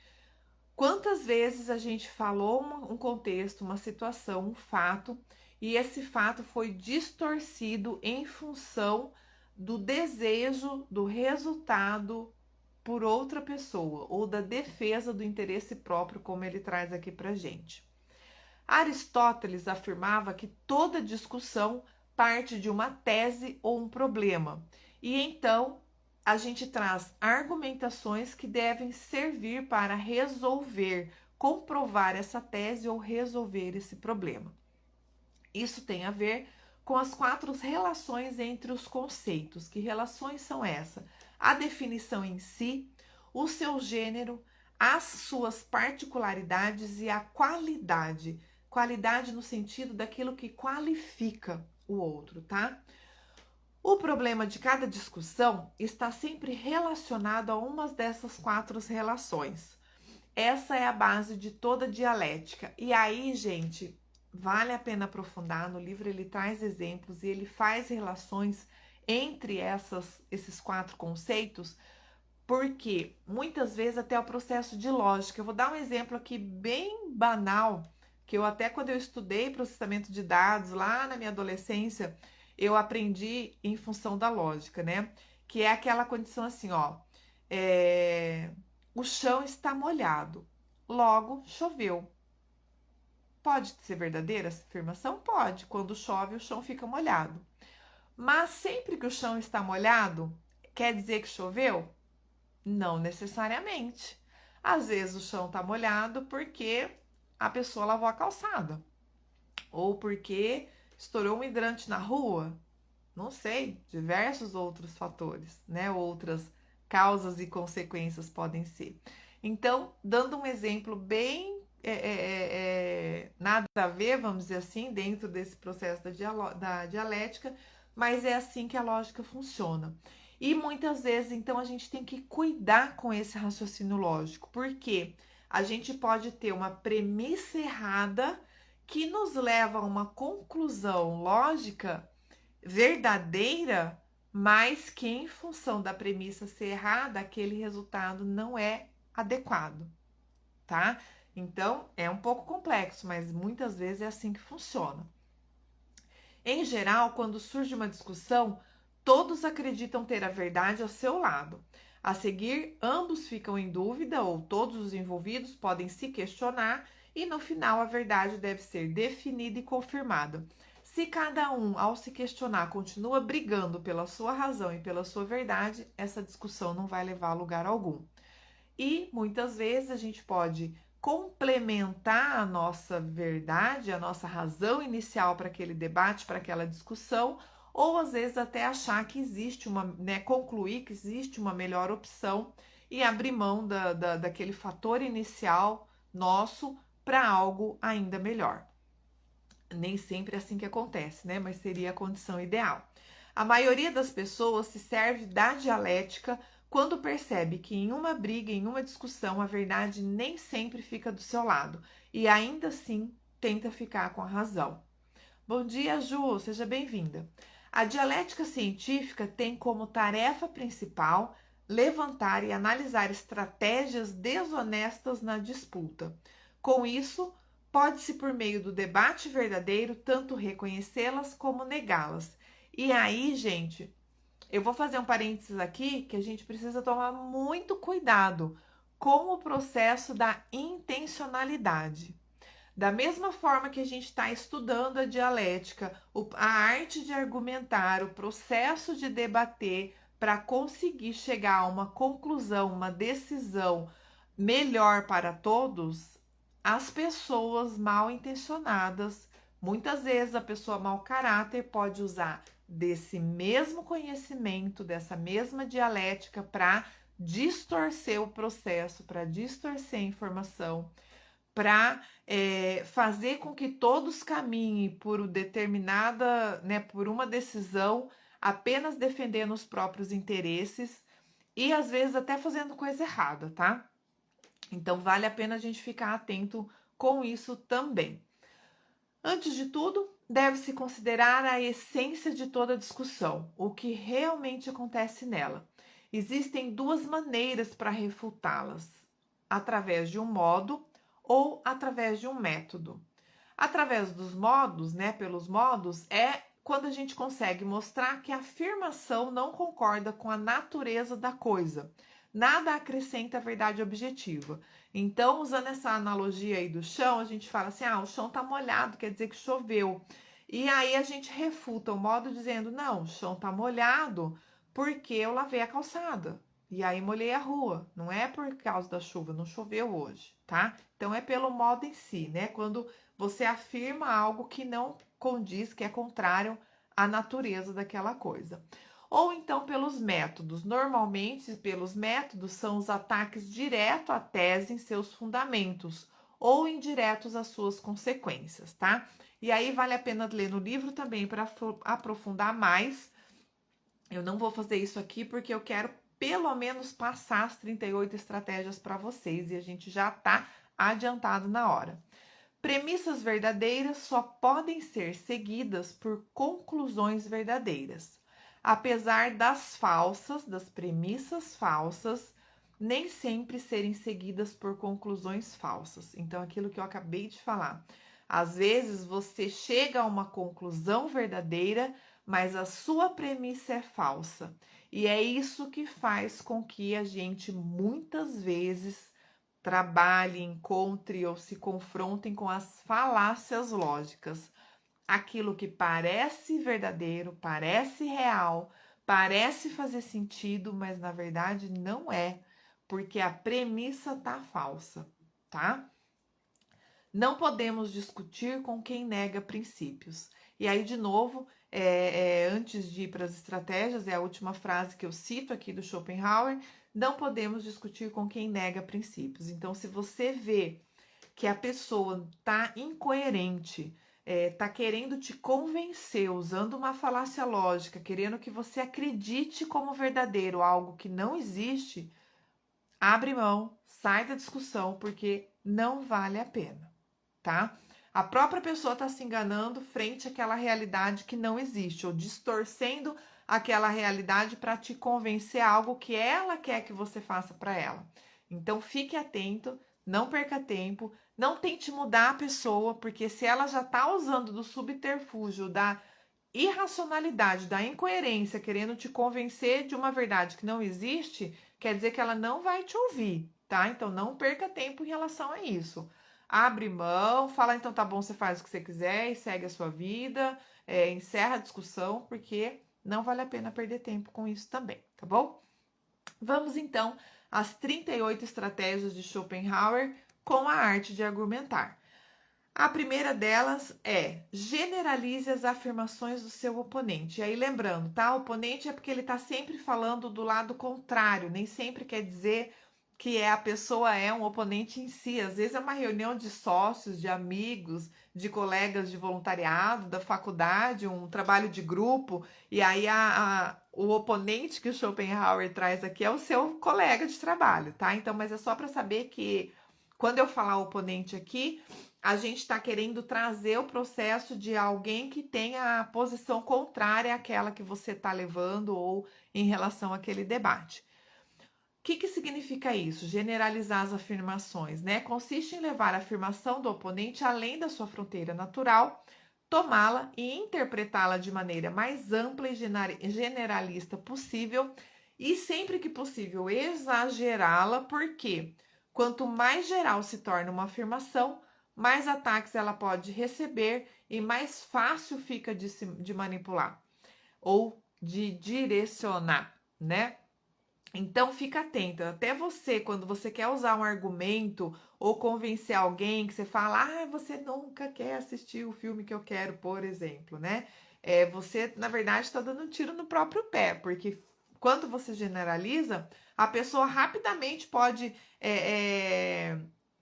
Quantas vezes a gente falou um contexto, uma situação, um fato, e esse fato foi distorcido em função do desejo, do resultado por outra pessoa ou da defesa do interesse próprio, como ele traz aqui para gente. Aristóteles afirmava que toda discussão parte de uma tese ou um problema, e então a gente traz argumentações que devem servir para resolver, comprovar essa tese ou resolver esse problema. Isso tem a ver com as 4 relações entre os conceitos. Que relações são essas? A definição em si, o seu gênero, as suas particularidades e a qualidade. Qualidade no sentido daquilo que qualifica o outro, tá? O problema de cada discussão está sempre relacionado a uma dessas 4 relações. Essa é a base de toda dialética. E aí, gente, vale a pena aprofundar. No livro ele traz exemplos e ele faz relações entre esses 4 conceitos Porque muitas vezes até o processo de lógica. Eu vou dar um exemplo aqui bem banal, que eu até quando eu estudei processamento de dados lá na minha adolescência, eu aprendi em função da lógica, né? Que é aquela condição assim, ó, o chão está molhado, logo choveu. Pode ser verdadeira essa afirmação? Pode. Quando chove, o chão fica molhado. Mas sempre que o chão está molhado, quer dizer que choveu? Não necessariamente. Às vezes o chão está molhado porque a pessoa lavou a calçada, ou porque estourou um hidrante na rua. Não sei, diversos outros fatores, né? Outras causas e consequências podem ser. Então, dando um exemplo bem nada a ver, vamos dizer assim, dentro desse processo da dialética, mas é assim que a lógica funciona. E muitas vezes, então, a gente tem que cuidar com esse raciocínio lógico, porque a gente pode ter uma premissa errada que nos leva a uma conclusão lógica verdadeira, mas que em função da premissa ser errada, aquele resultado não é adequado, tá? Então, é um pouco complexo, mas muitas vezes é assim que funciona. Em geral, quando surge uma discussão, todos acreditam ter a verdade ao seu lado. A seguir, ambos ficam em dúvida ou todos os envolvidos podem se questionar e no final a verdade deve ser definida e confirmada. Se cada um, ao se questionar, continua brigando pela sua razão e pela sua verdade, essa discussão não vai levar a lugar algum. E muitas vezes a gente pode complementar a nossa verdade, a nossa razão inicial para aquele debate, para aquela discussão, ou às vezes até achar que existe uma, né, concluir que existe uma melhor opção e abrir mão daquele fator inicial nosso para algo ainda melhor. Nem sempre é assim que acontece, né? Mas seria a condição ideal. A maioria das pessoas se serve da dialética quando percebe que em uma briga, em uma discussão, a verdade nem sempre fica do seu lado e ainda assim tenta ficar com a razão. Bom dia, Ju, seja bem-vinda. A dialética científica tem como tarefa principal levantar e analisar estratégias desonestas na disputa. Com isso, pode-se, por meio do debate verdadeiro, tanto reconhecê-las como negá-las. E aí, gente, eu vou fazer um parênteses aqui que a gente precisa tomar muito cuidado com o processo da intencionalidade. Da mesma forma que a gente está estudando a dialética, a arte de argumentar, o processo de debater para conseguir chegar a uma conclusão, uma decisão melhor para todos, as pessoas mal intencionadas, muitas vezes a pessoa mau caráter pode usar desse mesmo conhecimento, dessa mesma dialética para distorcer o processo, para distorcer a informação, para fazer com que todos caminhem por determinada, né, por uma decisão, apenas defendendo os próprios interesses e às vezes até fazendo coisa errada, tá? Então vale a pena a gente ficar atento com isso também. Antes de tudo, deve-se considerar a essência de toda discussão, o que realmente acontece nela. Existem duas maneiras para refutá-las: através de um modo ou através de um método. Através dos modos, né, pelos modos, é quando a gente consegue mostrar que a afirmação não concorda com a natureza da coisa. Nada acrescenta a verdade objetiva. Então, usando essa analogia aí do chão, a gente fala assim: ah, o chão tá molhado, quer dizer que choveu. E aí a gente refuta o modo dizendo: não, o chão tá molhado porque eu lavei a calçada. E aí molhei a rua. Não é por causa da chuva, não choveu hoje, tá? Então é pelo modo em si, né? Quando você afirma algo que não condiz, que é contrário à natureza daquela coisa. Ou então pelos métodos. Normalmente, pelos métodos são os ataques direto à tese em seus fundamentos ou indiretos às suas consequências, tá? E aí vale a pena ler no livro também para aprofundar mais. Eu não vou fazer isso aqui porque eu quero pelo menos passar as 38 estratégias para vocês e a gente já está adiantado na hora. Premissas verdadeiras só podem ser seguidas por conclusões verdadeiras. apesar das premissas falsas, nem sempre serem seguidas por conclusões falsas. Então, aquilo que eu acabei de falar. Às vezes você chega a uma conclusão verdadeira, mas a sua premissa é falsa. E é isso que faz com que a gente muitas vezes trabalhe, encontre ou se confrontem com as falácias lógicas. Aquilo que parece verdadeiro, parece real, parece fazer sentido, mas na verdade não é, porque a premissa tá falsa, tá? Não podemos discutir com quem nega princípios. E aí, de novo, antes de ir para as estratégias, é a última frase que eu cito aqui do Schopenhauer: não podemos discutir com quem nega princípios. Então, se você vê que a pessoa está incoerente, está querendo te convencer, usando uma falácia lógica, querendo que você acredite como verdadeiro algo que não existe, abre mão, sai da discussão, porque não vale a pena. Tá? A própria pessoa está se enganando frente àquela realidade que não existe, ou distorcendo aquela realidade para te convencer a algo que ela quer que você faça para ela. Então fique atento, não perca tempo, não tente mudar a pessoa, porque se ela já está usando do subterfúgio, da irracionalidade, da incoerência, querendo te convencer de uma verdade que não existe, quer dizer que ela não vai te ouvir, tá? Então não perca tempo em relação a isso. Abre mão, fala então tá bom, você faz o que você quiser e segue a sua vida, encerra a discussão, porque não vale a pena perder tempo com isso também, tá bom? Vamos então às 38 estratégias de Schopenhauer com a arte de argumentar. A primeira delas é: generalize as afirmações do seu oponente. E aí lembrando, tá? O oponente é porque ele tá sempre falando do lado contrário, nem sempre quer dizer que a pessoa é um oponente em si. Às vezes é uma reunião de sócios, de amigos, de colegas de voluntariado, da faculdade, um trabalho de grupo, e aí o oponente que o Schopenhauer traz aqui é o seu colega de trabalho, tá? Então, mas é só para saber que quando eu falar oponente aqui, a gente está querendo trazer o processo de alguém que tenha a posição contrária àquela que você está levando ou em relação àquele debate. O que significa isso? Generalizar as afirmações, né? Consiste em levar a afirmação do oponente além da sua fronteira natural, tomá-la e interpretá-la de maneira mais ampla e generalista possível e, sempre que possível, exagerá-la, porque quanto mais geral se torna uma afirmação, mais ataques ela pode receber e mais fácil fica de manipular ou de direcionar, né? Então fica atenta, até você, quando você quer usar um argumento ou convencer alguém que você fala, você nunca quer assistir o filme que eu quero, por exemplo, né? Você, na verdade, está dando um tiro no próprio pé, porque quando você generaliza, a pessoa rapidamente pode,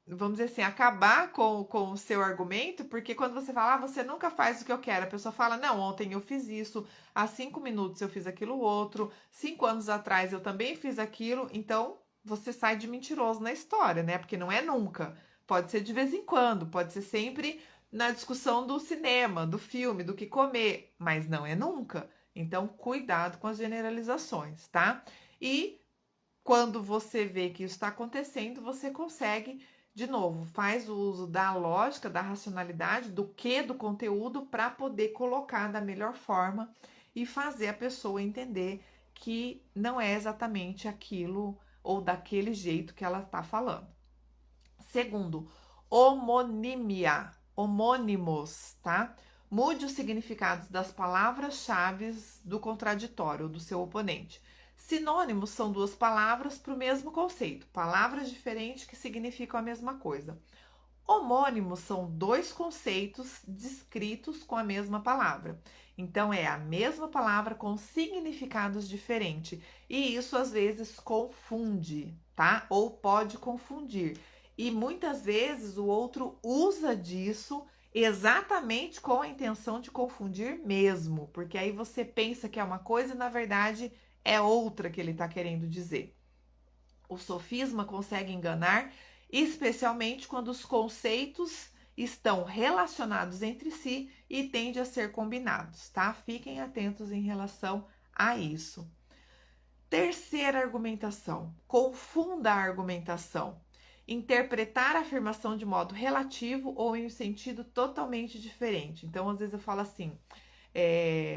vamos dizer assim, acabar com o seu argumento, porque quando você fala, você nunca faz o que eu quero, a pessoa fala, não, ontem eu fiz isso, há 5 minutos eu fiz aquilo outro, 5 anos atrás eu também fiz aquilo, então você sai de mentiroso na história, né? Porque não é nunca, pode ser de vez em quando, pode ser sempre na discussão do cinema, do filme, do que comer, mas não é nunca. Então, cuidado com as generalizações, tá? E quando você vê que isso está acontecendo, você consegue, de novo, faz o uso da lógica, da racionalidade, do conteúdo, para poder colocar da melhor forma e fazer a pessoa entender que não é exatamente aquilo ou daquele jeito que ela está falando. Segundo, homonímia, homônimos, tá? Mude os significados das palavras-chave do contraditório, do seu oponente. Sinônimos são duas palavras para o mesmo conceito, palavras diferentes que significam a mesma coisa. Homônimos são dois conceitos descritos com a mesma palavra. Então, é a mesma palavra com significados diferentes. E isso, às vezes, confunde, tá? Ou pode confundir. E muitas vezes o outro usa disso exatamente com a intenção de confundir mesmo. Porque aí você pensa que é uma coisa e, na verdade, é outra que ele está querendo dizer. O sofisma consegue enganar, especialmente quando os conceitos estão relacionados entre si e tendem a ser combinados, tá? Fiquem atentos em relação a isso. Terceira argumentação, confunda a argumentação. Interpretar a afirmação de modo relativo ou em um sentido totalmente diferente. Então, às vezes eu falo assim,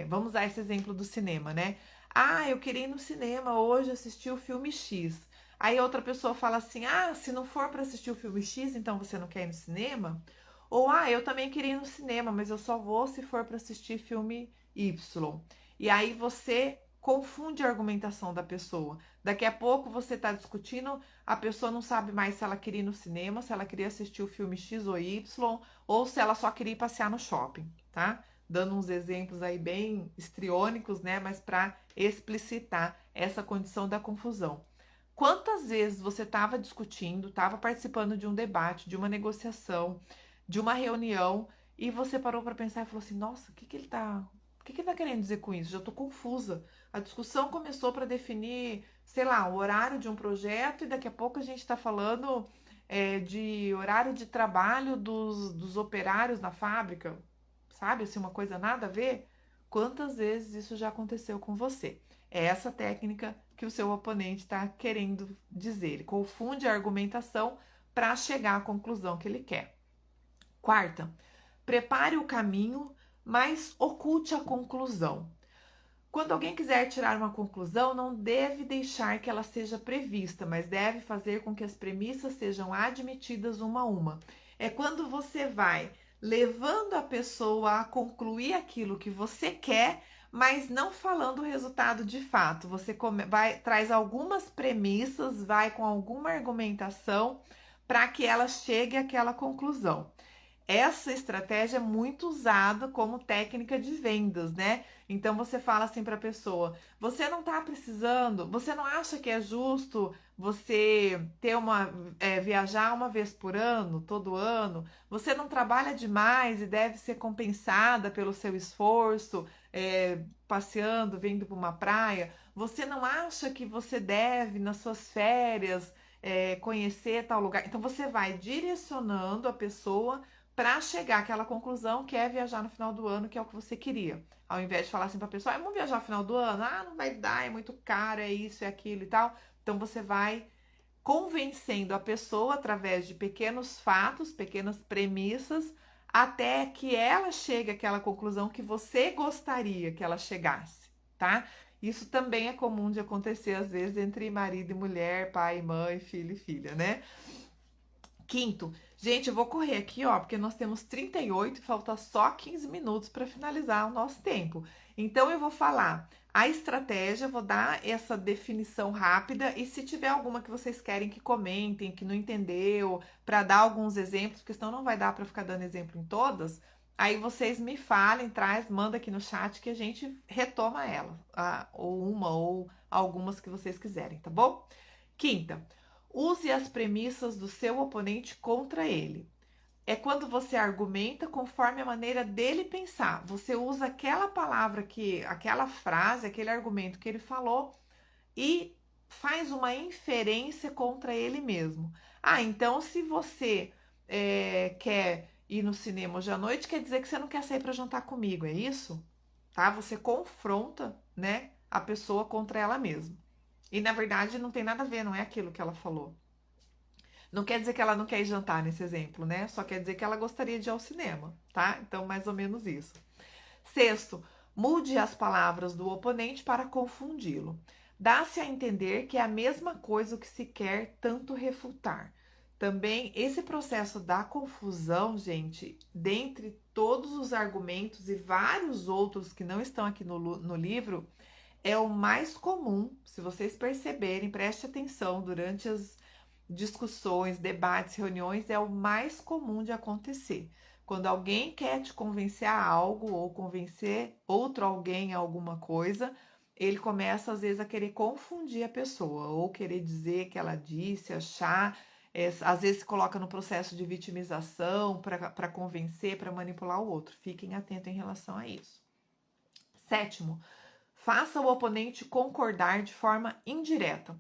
vamos usar esse exemplo do cinema, né? Ah, eu queria ir no cinema hoje assistir o filme X. Aí outra pessoa fala assim, ah, se não for para assistir o filme X, então você não quer ir no cinema? Ou, ah, eu também queria ir no cinema, mas eu só vou se for para assistir filme Y. E aí você confunde a argumentação da pessoa. Daqui a pouco você está discutindo, a pessoa não sabe mais se ela queria ir no cinema, se ela queria assistir o filme X ou Y, ou se ela só queria ir passear no shopping, tá? Dando uns exemplos aí bem histriônicos, né? Mas para explicitar essa condição da confusão. Quantas vezes você estava discutindo, estava participando de um debate, de uma negociação, de uma reunião, e você parou para pensar e falou assim: nossa, o que ele tá querendo dizer com isso? Já estou confusa. A discussão começou para definir, sei lá, o horário de um projeto, e daqui a pouco a gente está falando de horário de trabalho dos operários na fábrica, sabe? Assim, uma coisa nada a ver. Quantas vezes isso já aconteceu com você? É essa técnica que o seu oponente está querendo dizer. Ele confunde a argumentação para chegar à conclusão que ele quer. Quarta, prepare o caminho, mas oculte a conclusão. Quando alguém quiser tirar uma conclusão, não deve deixar que ela seja prevista, mas deve fazer com que as premissas sejam admitidas uma a uma. É quando você vai levando a pessoa a concluir aquilo que você quer, mas não falando o resultado de fato. Você traz algumas premissas, vai com alguma argumentação para que ela chegue àquela conclusão. Essa estratégia é muito usada como técnica de vendas, né? Então você fala assim para a pessoa: você não está precisando, você não acha que é justo você ter viajar uma vez por ano, todo ano? Você não trabalha demais e deve ser compensada pelo seu esforço, passeando, vindo para uma praia? Você não acha que você deve, nas suas férias, conhecer tal lugar? Então você vai direcionando a pessoa para chegar àquela conclusão que é viajar no final do ano, que é o que você queria. Ao invés de falar assim para a pessoa: vamos viajar no final do ano? Ah, não vai dar, é muito caro, é isso, é aquilo e tal. Então você vai convencendo a pessoa através de pequenos fatos, pequenas premissas, até que ela chegue àquela conclusão que você gostaria que ela chegasse, tá? Isso também é comum de acontecer às vezes entre marido e mulher, pai e mãe, filho e filha, né? Quinto, gente, eu vou correr aqui, ó, porque nós temos 38 e falta só 15 minutos para finalizar o nosso tempo. Então, eu vou falar a estratégia, vou dar essa definição rápida, e se tiver alguma que vocês querem que comentem, que não entendeu, para dar alguns exemplos, porque senão não vai dar para ficar dando exemplo em todas, aí vocês me falem, manda aqui no chat que a gente retoma ela, ou uma ou algumas que vocês quiserem, tá bom? Quinta, use as premissas do seu oponente contra ele. É quando você argumenta conforme a maneira dele pensar. Você usa aquela palavra, aquela frase, aquele argumento que ele falou e faz uma inferência contra ele mesmo. Ah, então se você quer ir no cinema hoje à noite, quer dizer que você não quer sair para jantar comigo, é isso? Tá? Você confronta, né, a pessoa contra ela mesma. E na verdade não tem nada a ver, não é aquilo que ela falou. Não quer dizer que ela não quer ir jantar nesse exemplo, né? Só quer dizer que ela gostaria de ir ao cinema, tá? Então, mais ou menos isso. Sexto, mude as palavras do oponente para confundi-lo. Dá-se a entender que é a mesma coisa que se quer tanto refutar. Também esse processo da confusão, gente, dentre todos os argumentos e vários outros que não estão aqui no livro, é o mais comum. Se vocês perceberem, preste atenção durante as discussões, debates, reuniões, é o mais comum de acontecer. Quando alguém quer te convencer a algo ou convencer outro alguém a alguma coisa, ele começa às vezes a querer confundir a pessoa ou querer dizer que ela disse, achar, às vezes se coloca no processo de vitimização para convencer, para manipular o outro. Fiquem atentos em relação a isso. Sétimo, faça o oponente concordar de forma indireta.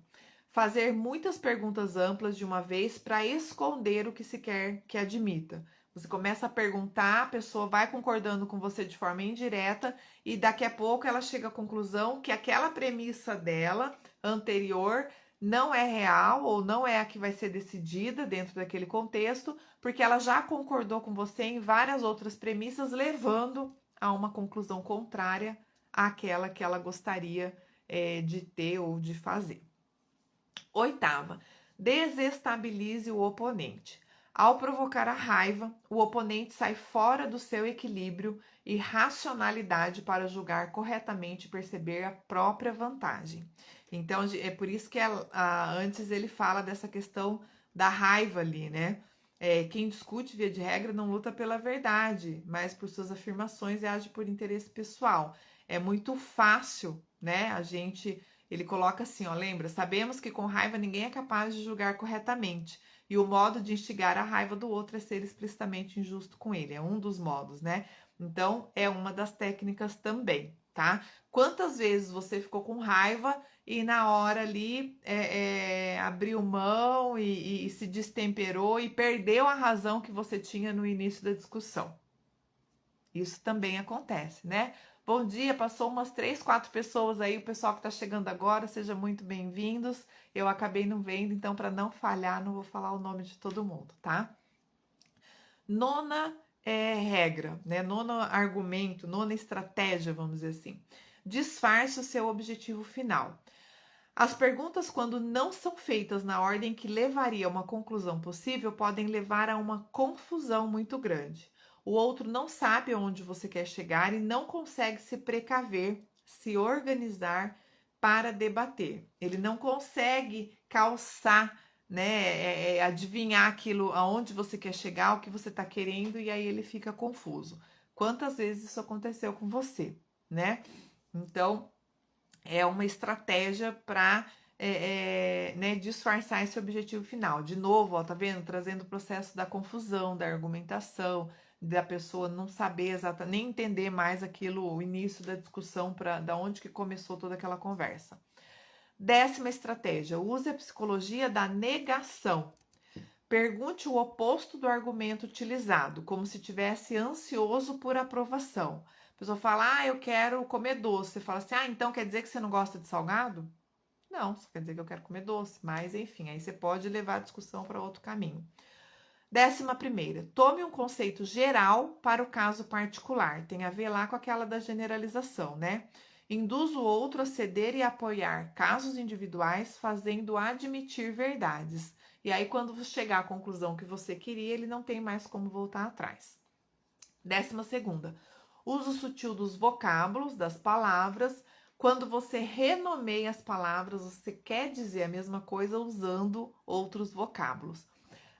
Fazer muitas perguntas amplas de uma vez para esconder o que se quer que admita. Você começa a perguntar, a pessoa vai concordando com você de forma indireta e daqui a pouco ela chega à conclusão que aquela premissa dela anterior não é real ou não é a que vai ser decidida dentro daquele contexto, porque ela já concordou com você em várias outras premissas, levando a uma conclusão contrária àquela que ela gostaria de ter ou de fazer. Oitava, desestabilize o oponente. Ao provocar a raiva, o oponente sai fora do seu equilíbrio e racionalidade para julgar corretamente e perceber a própria vantagem. Então, é por isso que antes ele fala dessa questão da raiva ali, né? Quem discute, via de regra, não luta pela verdade, mas por suas afirmações e age por interesse pessoal. É muito fácil, né? Ele coloca assim, ó, lembra? Sabemos que com raiva ninguém é capaz de julgar corretamente. E o modo de instigar a raiva do outro é ser explicitamente injusto com ele. É um dos modos, né? Então, é uma das técnicas também, tá? Quantas vezes você ficou com raiva e na hora ali abriu mão e se destemperou e perdeu a razão que você tinha no início da discussão? Isso também acontece, né? Bom dia, passou umas 3, 4 pessoas aí, o pessoal que está chegando agora, sejam muito bem-vindos. Eu acabei não vendo, então para não falhar, não vou falar o nome de todo mundo, tá? Nona regra, né? Nono argumento, nona estratégia, vamos dizer assim. Disfarce o seu objetivo final. As perguntas, quando não são feitas na ordem que levaria a uma conclusão possível, podem levar a uma confusão muito grande. O outro não sabe aonde você quer chegar e não consegue se precaver, se organizar para debater. Ele não consegue calçar, né, adivinhar aquilo aonde você quer chegar, o que você está querendo, e aí ele fica confuso. Quantas vezes isso aconteceu com você, né? Então, é uma estratégia para né, disfarçar esse objetivo final. De novo, ó, tá vendo? Trazendo o processo da confusão, da argumentação, da pessoa não saber exatamente, nem entender mais aquilo, o início da discussão, da onde que começou toda aquela conversa. 10ª estratégia, use a psicologia da negação. Pergunte o oposto do argumento utilizado, como se estivesse ansioso por aprovação. A pessoa fala, eu quero comer doce. Você fala assim, então quer dizer que você não gosta de salgado? Não, só quer dizer que eu quero comer doce. Mas, enfim, aí você pode levar a discussão para outro caminho. 11ª, tome um conceito geral para o caso particular. Tem a ver lá com aquela da generalização, né? Induz o outro a ceder e apoiar casos individuais, fazendo admitir verdades. E aí, quando chegar à conclusão que você queria, ele não tem mais como voltar atrás. 12ª, uso sutil dos vocábulos, das palavras. Quando você renomeia as palavras, você quer dizer a mesma coisa usando outros vocábulos.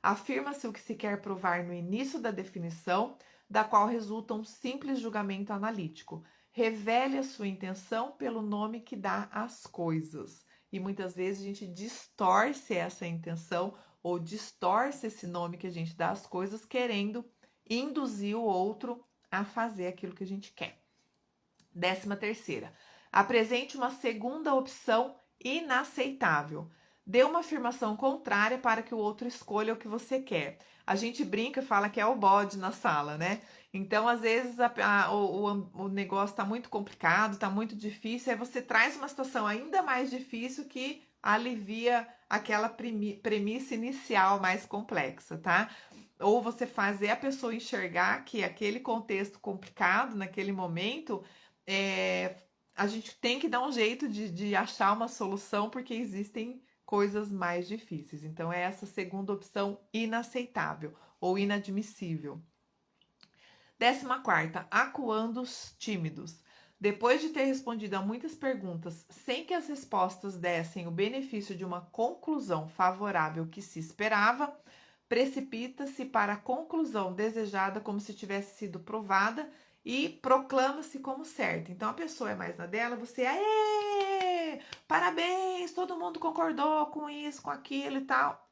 Afirma-se o que se quer provar no início da definição, da qual resulta um simples julgamento analítico. Revele a sua intenção pelo nome que dá às coisas. E muitas vezes a gente distorce essa intenção ou distorce esse nome que a gente dá às coisas, querendo induzir o outro a fazer aquilo que a gente quer. 13ª, apresente uma segunda opção inaceitável. Dê uma afirmação contrária para que o outro escolha o que você quer. A gente brinca e fala que é o bode na sala, né? Então, às vezes, o negócio está muito complicado, está muito difícil, aí você traz uma situação ainda mais difícil que alivia aquela premissa inicial mais complexa, tá? Ou você fazer a pessoa enxergar que aquele contexto complicado, naquele momento, a gente tem que dar um jeito de achar uma solução, porque existem coisas mais difíceis. Então, é essa segunda opção inaceitável ou inadmissível. 14ª, acuando os tímidos. Depois de ter respondido a muitas perguntas sem que as respostas dessem o benefício de uma conclusão favorável que se esperava, precipita-se para a conclusão desejada como se tivesse sido provada e proclama-se como certa. Então, a pessoa é mais na dela, você, aê, parabéns, todo mundo concordou com isso, com aquilo e tal.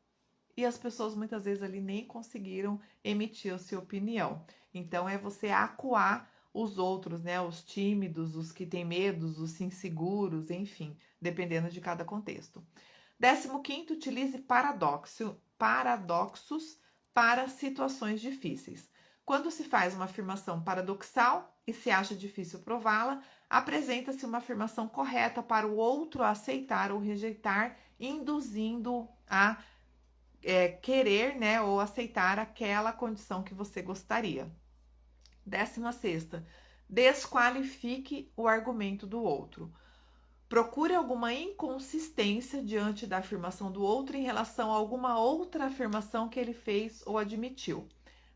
E as pessoas muitas vezes ali nem conseguiram emitir a sua opinião. Então, é você acuar os outros, né? Os tímidos, os que têm medos, os inseguros, enfim, dependendo de cada contexto. 15º, utilize paradoxos para situações difíceis. Quando se faz uma afirmação paradoxal e se acha difícil prová-la, apresenta-se uma afirmação correta para o outro aceitar ou rejeitar, induzindo a querer, né, ou aceitar aquela condição que você gostaria. 16ª, desqualifique o argumento do outro. Procure alguma inconsistência diante da afirmação do outro em relação a alguma outra afirmação que ele fez ou admitiu.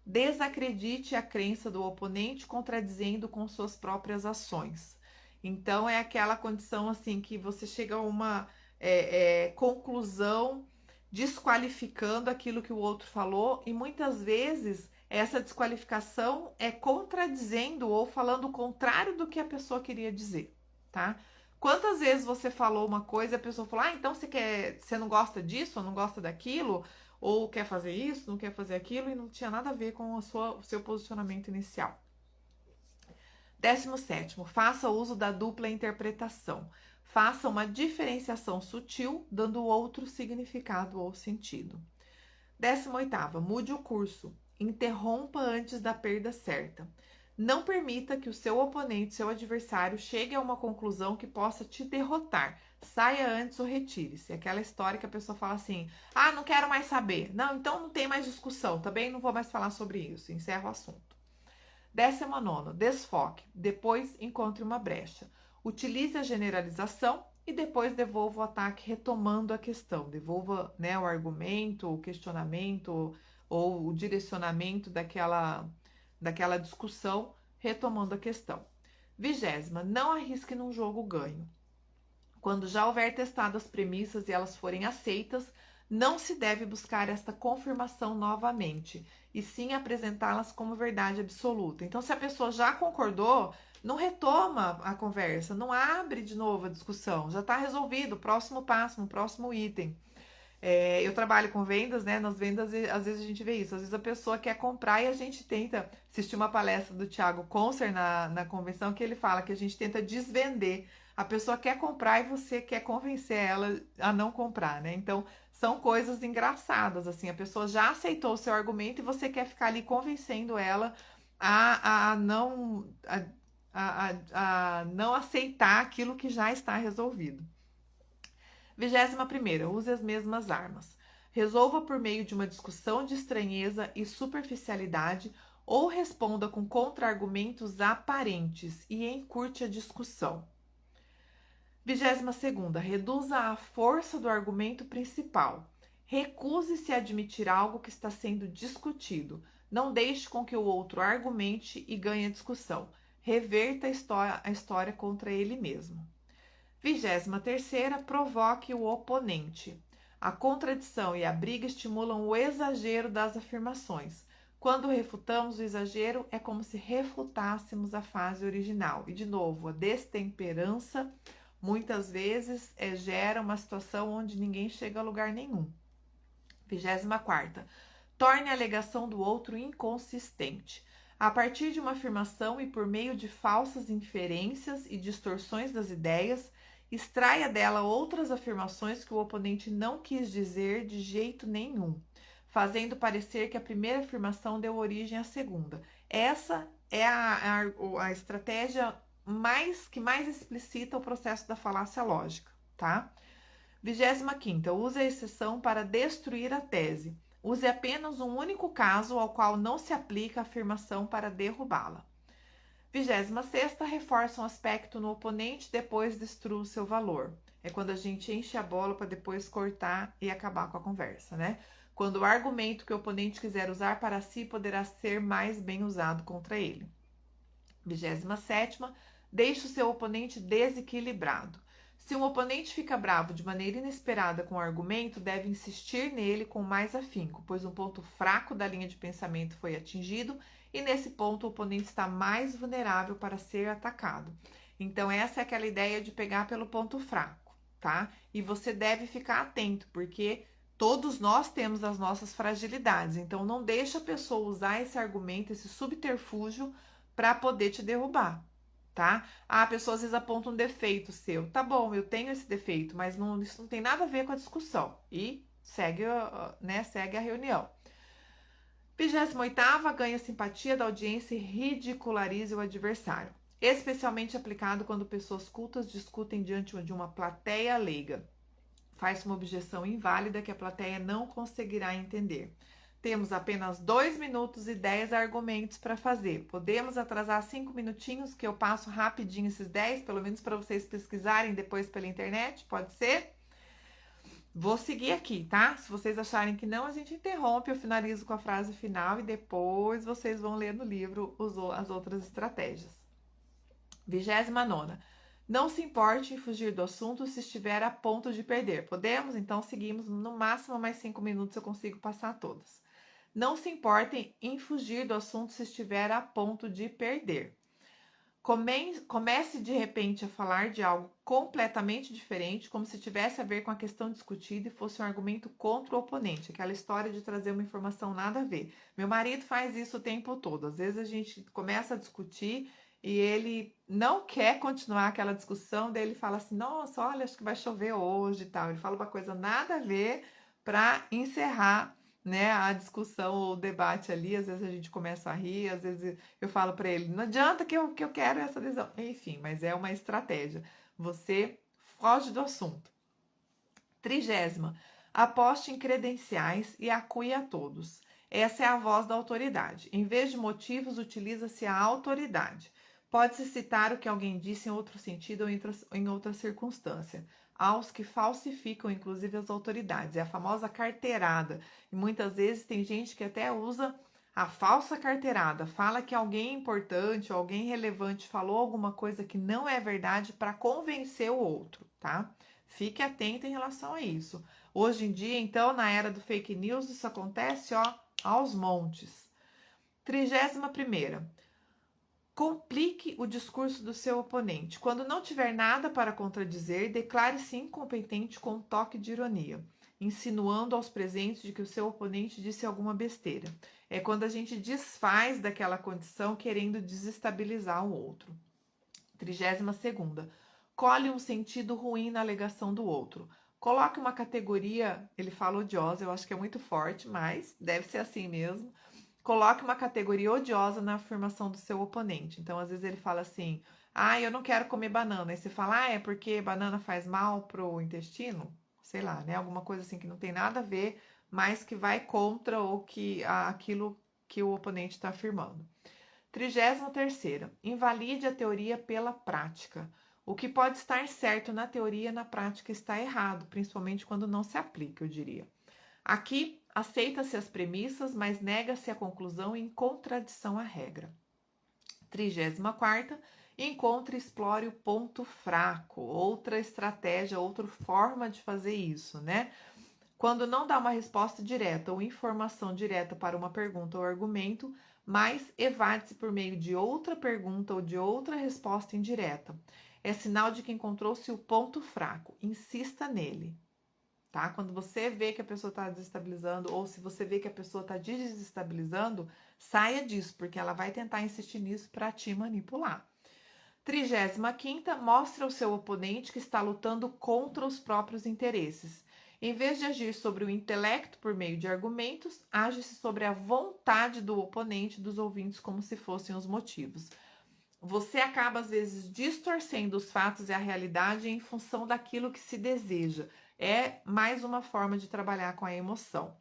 Desacredite a crença do oponente contradizendo com suas próprias ações. Então, é aquela condição assim que você chega a uma conclusão desqualificando aquilo que o outro falou, e muitas vezes essa desqualificação é contradizendo ou falando o contrário do que a pessoa queria dizer, tá? Quantas vezes você falou uma coisa e a pessoa falou, então você não gosta disso, ou não gosta daquilo, ou quer fazer isso, não quer fazer aquilo, e não tinha nada a ver com o seu posicionamento inicial. 17º, faça uso da dupla interpretação. Faça uma diferenciação sutil, dando outro significado ou sentido. 18ª, mude o curso. Interrompa antes da perda certa. Não permita que o seu oponente, seu adversário, chegue a uma conclusão que possa te derrotar. Saia antes ou retire-se. Aquela história que a pessoa fala assim, não quero mais saber. Não, então não tem mais discussão, também não vou mais falar sobre isso. Encerra o assunto. 19º, desfoque. Depois encontre uma brecha. Utilize a generalização e depois devolva o ataque retomando a questão. Devolva, né, o argumento, o questionamento ou o direcionamento daquela discussão, retomando a questão. 20ª, não arrisque num jogo ganho. Quando já houver testado as premissas e elas forem aceitas, não se deve buscar esta confirmação novamente, e sim apresentá-las como verdade absoluta. Então, se a pessoa já concordou, não retoma a conversa, não abre de novo a discussão, já está resolvido, próximo passo, no próximo item. Eu trabalho com vendas, né? Nas vendas, às vezes a gente vê isso. Às vezes a pessoa quer comprar e a gente tenta assistir uma palestra do Thiago Conser na convenção, que ele fala que a gente tenta desvender. A pessoa quer comprar e você quer convencer ela a não comprar, né? Então, são coisas engraçadas, assim. A pessoa já aceitou o seu argumento e você quer ficar ali convencendo ela a não aceitar aquilo que já está resolvido. 21ª, use as mesmas armas. Resolva por meio de uma discussão de estranheza e superficialidade ou responda com contra-argumentos aparentes e encurte a discussão. 22ª, reduza a força do argumento principal. Recuse-se a admitir algo que está sendo discutido. Não deixe com que o outro argumente e ganhe a discussão. Reverta a história contra ele mesmo. 23ª, provoque o oponente. A contradição e a briga estimulam o exagero das afirmações. Quando refutamos o exagero, é como se refutássemos a fase original. E, de novo, a destemperança, muitas vezes, gera uma situação onde ninguém chega a lugar nenhum. 24ª, torne a alegação do outro inconsistente. A partir de uma afirmação e por meio de falsas inferências e distorções das ideias, extraia dela outras afirmações que o oponente não quis dizer de jeito nenhum, fazendo parecer que a primeira afirmação deu origem à segunda. Essa é a estratégia que mais explicita o processo da falácia lógica, tá? 25ª, use a exceção para destruir a tese. Use apenas um único caso ao qual não se aplica a afirmação para derrubá-la. 26ª, reforça um aspecto no oponente, depois destrua o seu valor. É quando a gente enche a bola para depois cortar e acabar com a conversa, né? Quando o argumento que o oponente quiser usar para si poderá ser mais bem usado contra ele. 27ª, deixe o seu oponente desequilibrado. Se um oponente fica bravo de maneira inesperada com o argumento, deve insistir nele com mais afinco, pois um ponto fraco da linha de pensamento foi atingido e nesse ponto o oponente está mais vulnerável para ser atacado. Então essa é aquela ideia de pegar pelo ponto fraco, tá? E você deve ficar atento, porque todos nós temos as nossas fragilidades. Então não deixa a pessoa usar esse argumento, esse subterfúgio para poder te derrubar. Tá? A pessoa às vezes aponta um defeito seu. Tá bom, eu tenho esse defeito, mas isso não tem nada a ver com a discussão. E segue a reunião. 28ª, ganha simpatia da audiência e ridicularize o adversário. Especialmente aplicado quando pessoas cultas discutem diante de uma plateia leiga. Faz uma objeção inválida que a plateia não conseguirá entender. Temos apenas 2 minutos e 10 argumentos para fazer. Podemos atrasar 5 minutinhos, que eu passo rapidinho esses 10, pelo menos para vocês pesquisarem depois pela internet, pode ser? Vou seguir aqui, tá? Se vocês acharem que não, a gente interrompe, eu finalizo com a frase final e depois vocês vão ler no livro as outras estratégias. 29ª. Não se importe em fugir do assunto se estiver a ponto de perder. Podemos? Então seguimos, no máximo mais 5 minutos eu consigo passar todas. Não se importem em fugir do assunto se estiver a ponto de perder. Comece de repente a falar de algo completamente diferente, como se tivesse a ver com a questão discutida e fosse um argumento contra o oponente. Aquela história de trazer uma informação nada a ver. Meu marido faz isso o tempo todo. Às vezes a gente começa a discutir e ele não quer continuar aquela discussão, daí ele fala assim, nossa, olha, acho que vai chover hoje e tal. Ele fala uma coisa nada a ver para encerrar, né, a discussão ou o debate ali. Às vezes a gente começa a rir, às vezes eu falo para ele, não adianta que eu quero essa decisão. Enfim, mas é uma estratégia. Você foge do assunto. 30ª, aposte em credenciais e acue a todos. Essa é a voz da autoridade. Em vez de motivos, utiliza-se a autoridade. Pode-se citar o que alguém disse em outro sentido ou em outra circunstância. Aos que falsificam, inclusive, as autoridades. É a famosa carteirada. E muitas vezes tem gente que até usa a falsa carteirada. Fala que alguém importante, alguém relevante falou alguma coisa que não é verdade para convencer o outro, tá? Fique atento em relação a isso. Hoje em dia, então, na era do fake news, isso acontece, ó, aos montes. 31ª. Complique o discurso do seu oponente. Quando não tiver nada para contradizer, declare-se incompetente com um toque de ironia, insinuando aos presentes de que o seu oponente disse alguma besteira. É quando a gente desfaz daquela condição querendo desestabilizar o outro. 32ª. Colhe um sentido ruim na alegação do outro. Coloque uma categoria, ele fala odiosa, eu acho que é muito forte, mas deve ser assim mesmo. Coloque uma categoria odiosa na afirmação do seu oponente. Então, às vezes ele fala assim, eu não quero comer banana. Aí você fala, é porque banana faz mal pro intestino? Sei lá, né? Alguma coisa assim que não tem nada a ver, mas que vai contra aquilo que o oponente está afirmando. 33ª. Invalide a teoria pela prática. O que pode estar certo na teoria, na prática está errado, principalmente quando não se aplica, eu diria. Aqui, aceita-se as premissas, mas nega-se a conclusão em contradição à regra. 34ª. Encontre e explore o ponto fraco. Outra estratégia, outra forma de fazer isso, né? Quando não dá uma resposta direta ou informação direta para uma pergunta ou argumento, mas evade-se por meio de outra pergunta ou de outra resposta indireta. É sinal de que encontrou-se o ponto fraco. Insista nele. Tá? Quando você vê que a pessoa está desestabilizando, ou se você vê que a pessoa está desestabilizando, saia disso, porque ela vai tentar insistir nisso para te manipular. 35ª, mostra ao seu oponente que está lutando contra os próprios interesses. Em vez de agir sobre o intelecto por meio de argumentos, age-se sobre a vontade do oponente e dos ouvintes como se fossem os motivos. Você acaba, às vezes, distorcendo os fatos e a realidade em função daquilo que se deseja. É mais uma forma de trabalhar com a emoção.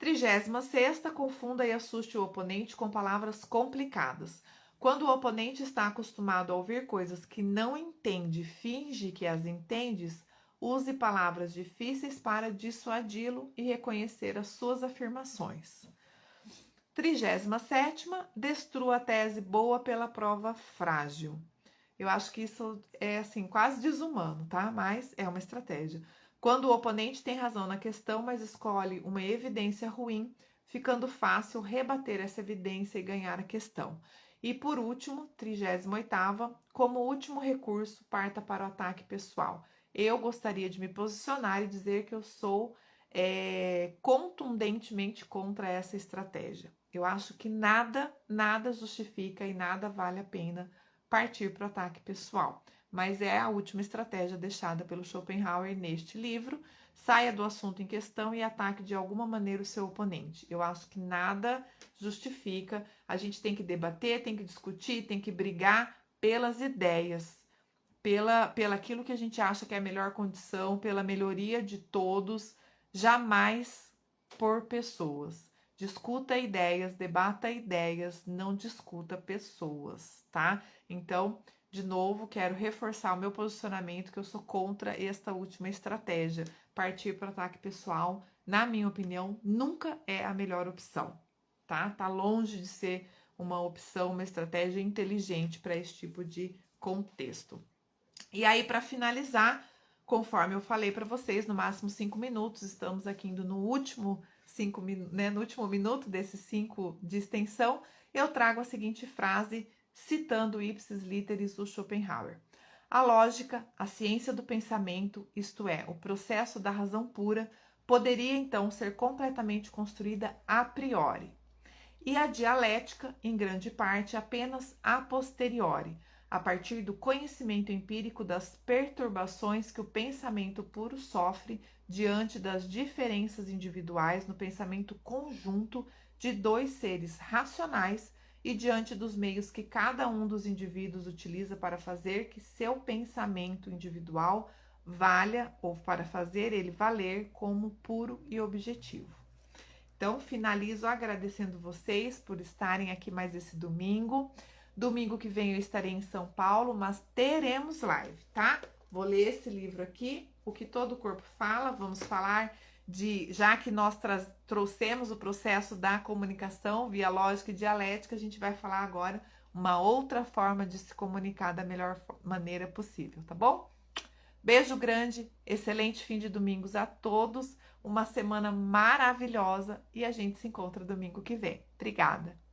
36ª, confunda e assuste o oponente com palavras complicadas. Quando o oponente está acostumado a ouvir coisas que não entende, finge que as entendes, use palavras difíceis para dissuadi-lo e reconhecer as suas afirmações. 37ª, destrua a tese boa pela prova frágil. Eu acho que isso é assim, quase desumano, tá? Mas é uma estratégia. Quando o oponente tem razão na questão, mas escolhe uma evidência ruim, ficando fácil rebater essa evidência e ganhar a questão. E por último, 38ª, como último recurso, parta para o ataque pessoal. Eu gostaria de me posicionar e dizer que eu sou contundentemente contra essa estratégia. Eu acho que nada justifica e nada vale a pena partir para o ataque pessoal. Mas é a última estratégia deixada pelo Schopenhauer neste livro. saia do assunto em questão e ataque de alguma maneira o seu oponente. Eu acho que nada justifica. A gente tem que debater, tem que discutir, tem que brigar pelas ideias, pela aquilo que a gente acha que é a melhor condição, pela melhoria de todos, jamais por pessoas. Discuta ideias, debata ideias, não discuta pessoas, tá? Então, de novo, quero reforçar o meu posicionamento que eu sou contra esta última estratégia. Partir para ataque pessoal, na minha opinião, nunca é a melhor opção, tá? Tá longe de ser uma opção, uma estratégia inteligente para esse tipo de contexto. E aí, para finalizar, conforme eu falei para vocês, no máximo 5 minutos, estamos aqui indo no último no último minuto desses 5 de extensão, eu trago a seguinte frase, citando ipsis literis o Schopenhauer. A lógica, a ciência do pensamento, isto é, o processo da razão pura, poderia então ser completamente construída a priori. E a dialética, em grande parte, apenas a posteriori, a partir do conhecimento empírico das perturbações que o pensamento puro sofre diante das diferenças individuais no pensamento conjunto de dois seres racionais e diante dos meios que cada um dos indivíduos utiliza para fazer que seu pensamento individual valha ou para fazer ele valer como puro e objetivo. Então, finalizo agradecendo vocês por estarem aqui mais esse domingo. Domingo que vem eu estarei em São Paulo, mas teremos live, tá? Vou ler esse livro aqui, O que Todo o Corpo Fala. Vamos falar de, já que nós trouxemos o processo da comunicação via lógica e dialética, a gente vai falar agora uma outra forma de se comunicar da melhor maneira possível, tá bom? Beijo grande, excelente fim de domingos a todos, uma semana maravilhosa e a gente se encontra domingo que vem. Obrigada!